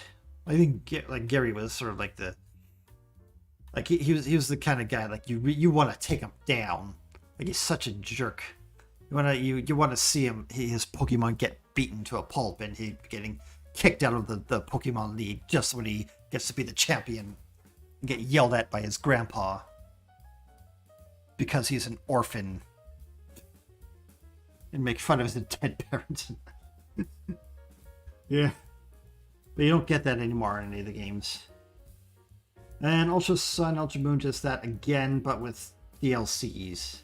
[SPEAKER 1] I think like Gary was sort of like he was the kind of guy like you want to take him down. Like he's such a jerk. You want to see his Pokemon get beaten to a pulp and he getting kicked out of the Pokemon League just when he gets to be the champion and get yelled at by his grandpa because he's an orphan and make fun of his dead parents. Yeah. But you don't get that anymore in any of the games. And Ultra Sun, Ultra Moon, just that again, but with DLCs.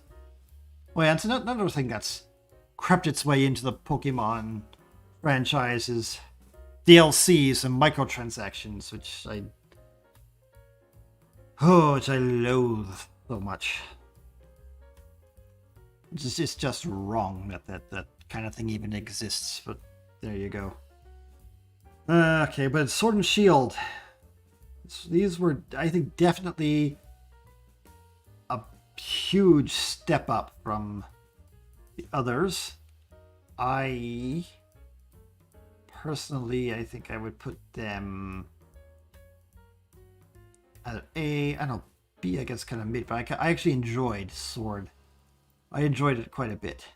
[SPEAKER 1] Oh yeah, it's another thing that's crept its way into the Pokemon franchises. DLCs and microtransactions, which I loathe so much. It's just wrong that kind of thing even exists, but there you go. Okay, but Sword and Shield. These were, I think, definitely a huge step up from the others. Personally, I think I would put them at A. I don't know, B, I guess, kind of mid, but I actually enjoyed Sword. I enjoyed it quite a bit.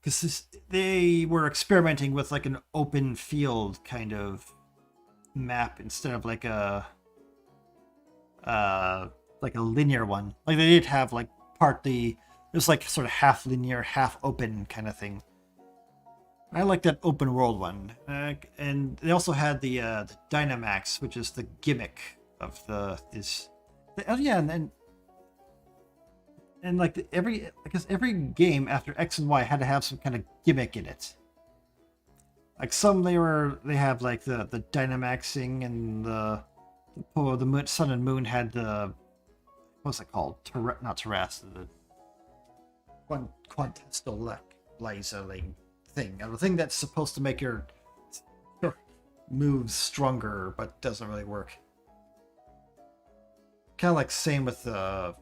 [SPEAKER 1] Because they were experimenting with like an open field kind of map instead of like a linear one. Like they did have like partly, it was like sort of half linear, half open kind of thing. I like that open world one. And they also had the Dynamax, which is the gimmick of and like every game after X and Y had to have some kind of gimmick in it. Like some they have like the Dynamaxing, and the moon, Sun and Moon had the, what's it called? Not Terras, the quintessentializing thing. The thing that's supposed to make your moves stronger, but doesn't really work. Kind of like same with the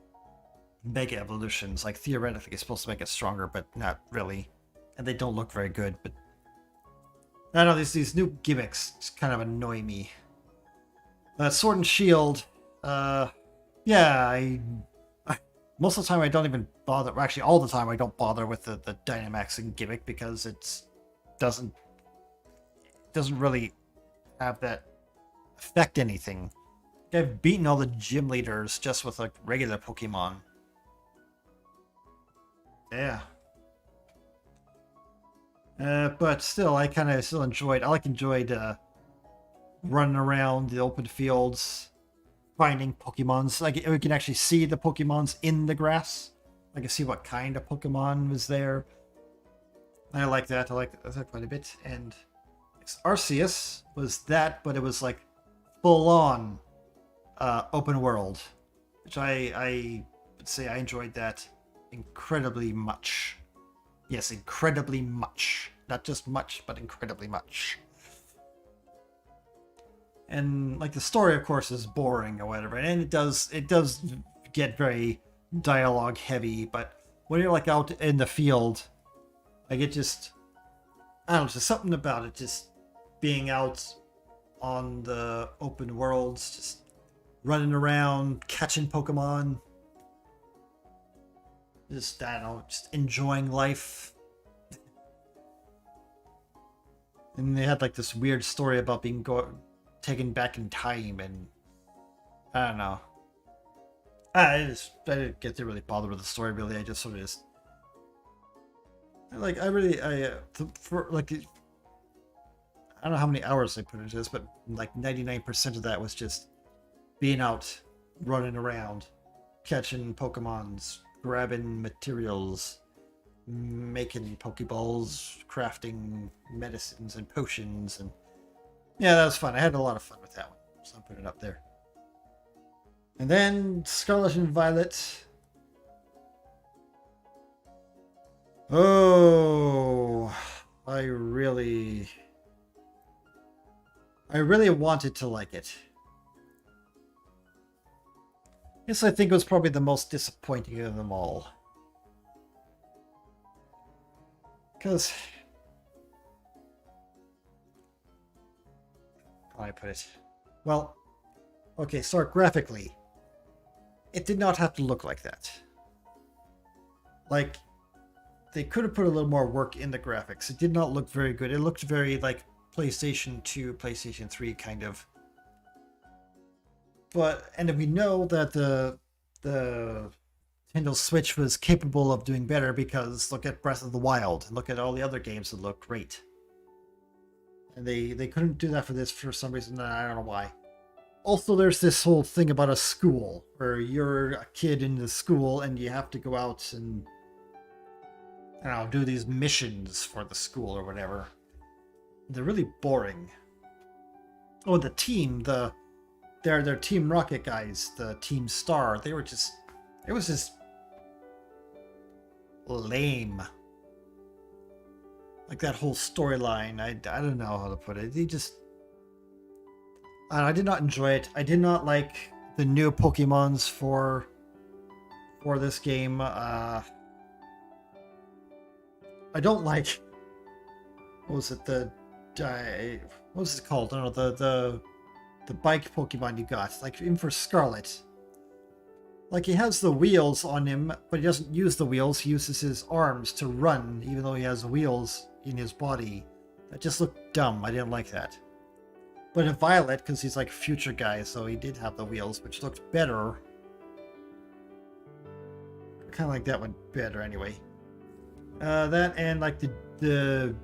[SPEAKER 1] Mega Evolutions. Like theoretically, it's supposed to make it stronger, but not really, and they don't look very good. But I don't know, these new gimmicks just kind of annoy me. Sword and Shield, yeah, most of the time I don't even bother. Actually, all the time I don't bother with the Dynamaxing gimmick because it doesn't really have that affect anything. I've beaten all the gym leaders just with like regular Pokemon. Yeah. But still, I kind of still enjoyed running around the open fields, finding Pokemons. Like we can actually see the Pokemons in the grass. I can see what kind of Pokemon was there. I like that. I like that quite a bit. And Arceus was that, but it was like full on open world, which I would say I enjoyed that incredibly much. Yes, incredibly much. Not just much, but incredibly much. And like the story, of course, is boring or whatever, and it does get very dialogue heavy. But when you're like out in the field, like it just, I don't know, just something about it, just being out on the open worlds, just running around, catching Pokemon. Just, I don't know, just enjoying life. And they had like this weird story about being taken back in time, and I don't know. I didn't get to really bother with the story. Really, I just sort of just like for like I don't know how many hours I put into this, but like 99% of that was just being out, running around, catching Pokemons, grabbing materials, making Pokeballs, crafting medicines and potions, and yeah, that was fun. I had a lot of fun with that one, so I'm putting it up there. And then Scarlet and Violet. Oh, I really wanted to like it. Yes, I think it was probably the most disappointing of them all. Because how do I put it? Well, okay, so graphically, it did not have to look like that. Like, they could have put a little more work in the graphics. It did not look very good. It looked very like PlayStation 2, PlayStation 3 kind of. And we know that the Nintendo Switch was capable of doing better because look at Breath of the Wild and look at all the other games that look great. And they couldn't do that for this for some reason. I don't know why. Also, there's this whole thing about a school where you're a kid in the school and you have to go out and I don't know, do these missions for the school or whatever. They're really boring. Oh, the team, they're Team Rocket guys, the Team Star. It was just lame. Like that whole storyline, I don't know how to put it. I did not enjoy it. I did not like the new Pokemons for this game. I don't like. What was it? What was it called? I don't know. The bike Pokemon you got. Like in for Scarlet. Like he has the wheels on him, but he doesn't use the wheels. He uses his arms to run, even though he has wheels in his body. That just looked dumb. I didn't like that. But in Violet, because he's like a future guy, so he did have the wheels, which looked better. I kind of like that one better anyway. That and like the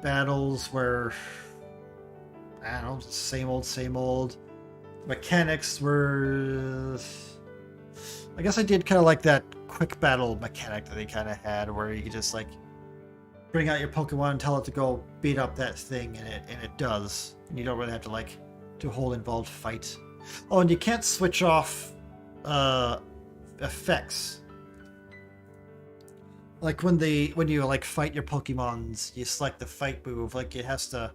[SPEAKER 1] battles where I don't know, same old. Mechanics were. I guess I did kind of like that quick battle mechanic that they kind of had, where you could just like bring out your Pokemon and tell it to go beat up that thing, and it does. And you don't really have to like do a whole involved fight. Oh, and you can't switch off effects. Like when you like fight your Pokemons, you select the fight move. Like it has to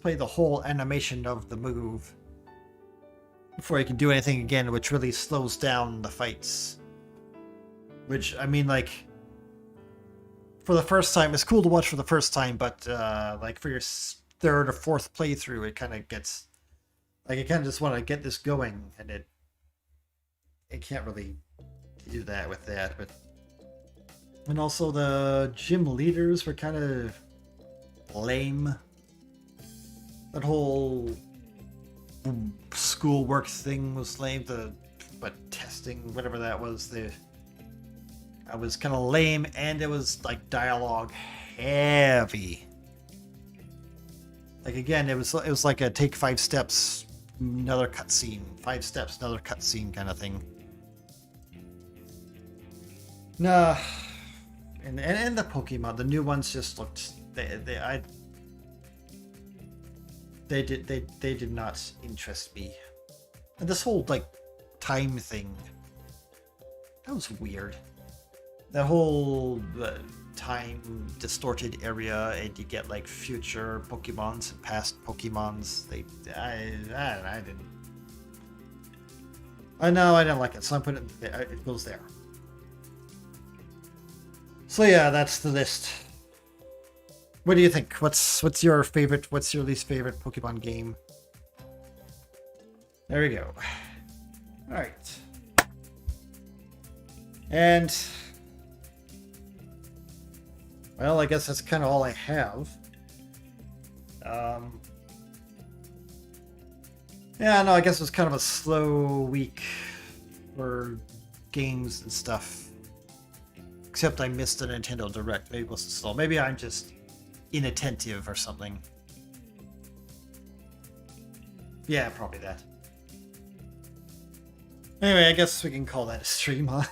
[SPEAKER 1] play the whole animation of the move before you can do anything again, which really slows down the fights. Which I mean, like for the first time, it's cool to watch for the first time, but like for your third or fourth playthrough, it kind of gets like you kind of just want to get this going, and it can't really do that with that, but. And also the gym leaders were kind of lame. That whole schoolwork thing was lame. But testing, whatever that was, I was kind of lame, and it was like dialogue heavy. Like again, it was like a take 5 steps, another cutscene, 5 steps, another cutscene kind of thing. Nah. And the Pokemon, the new ones just looked they did not interest me. And this whole like time thing, that was weird. That whole time distorted area, and you get like future Pokemons and past Pokemons. I didn't. I know I didn't like it, so I'm putting it goes there. So yeah, that's the list. What do you think? What's your favorite? What's your least favorite Pokemon game? There we go. All right. And well, I guess that's kind of all I have. Yeah, no, I guess it was kind of a slow week for games and stuff. Except I missed the Nintendo Direct. Maybe it wasn't slow. Maybe I'm just inattentive or something. Yeah, probably that. Anyway, I guess we can call that a stream, huh?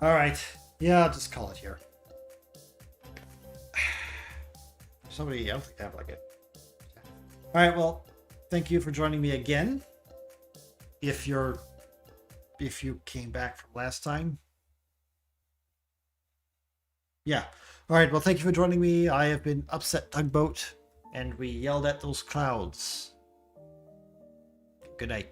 [SPEAKER 1] Alright. Yeah, I'll just call it here. Somebody else could have like it. Alright, well, thank you for joining me again. If you came back from last time. Yeah. Alright, well, thank you for joining me. I have been Upset Tugboat, and we yelled at those clouds. Good night.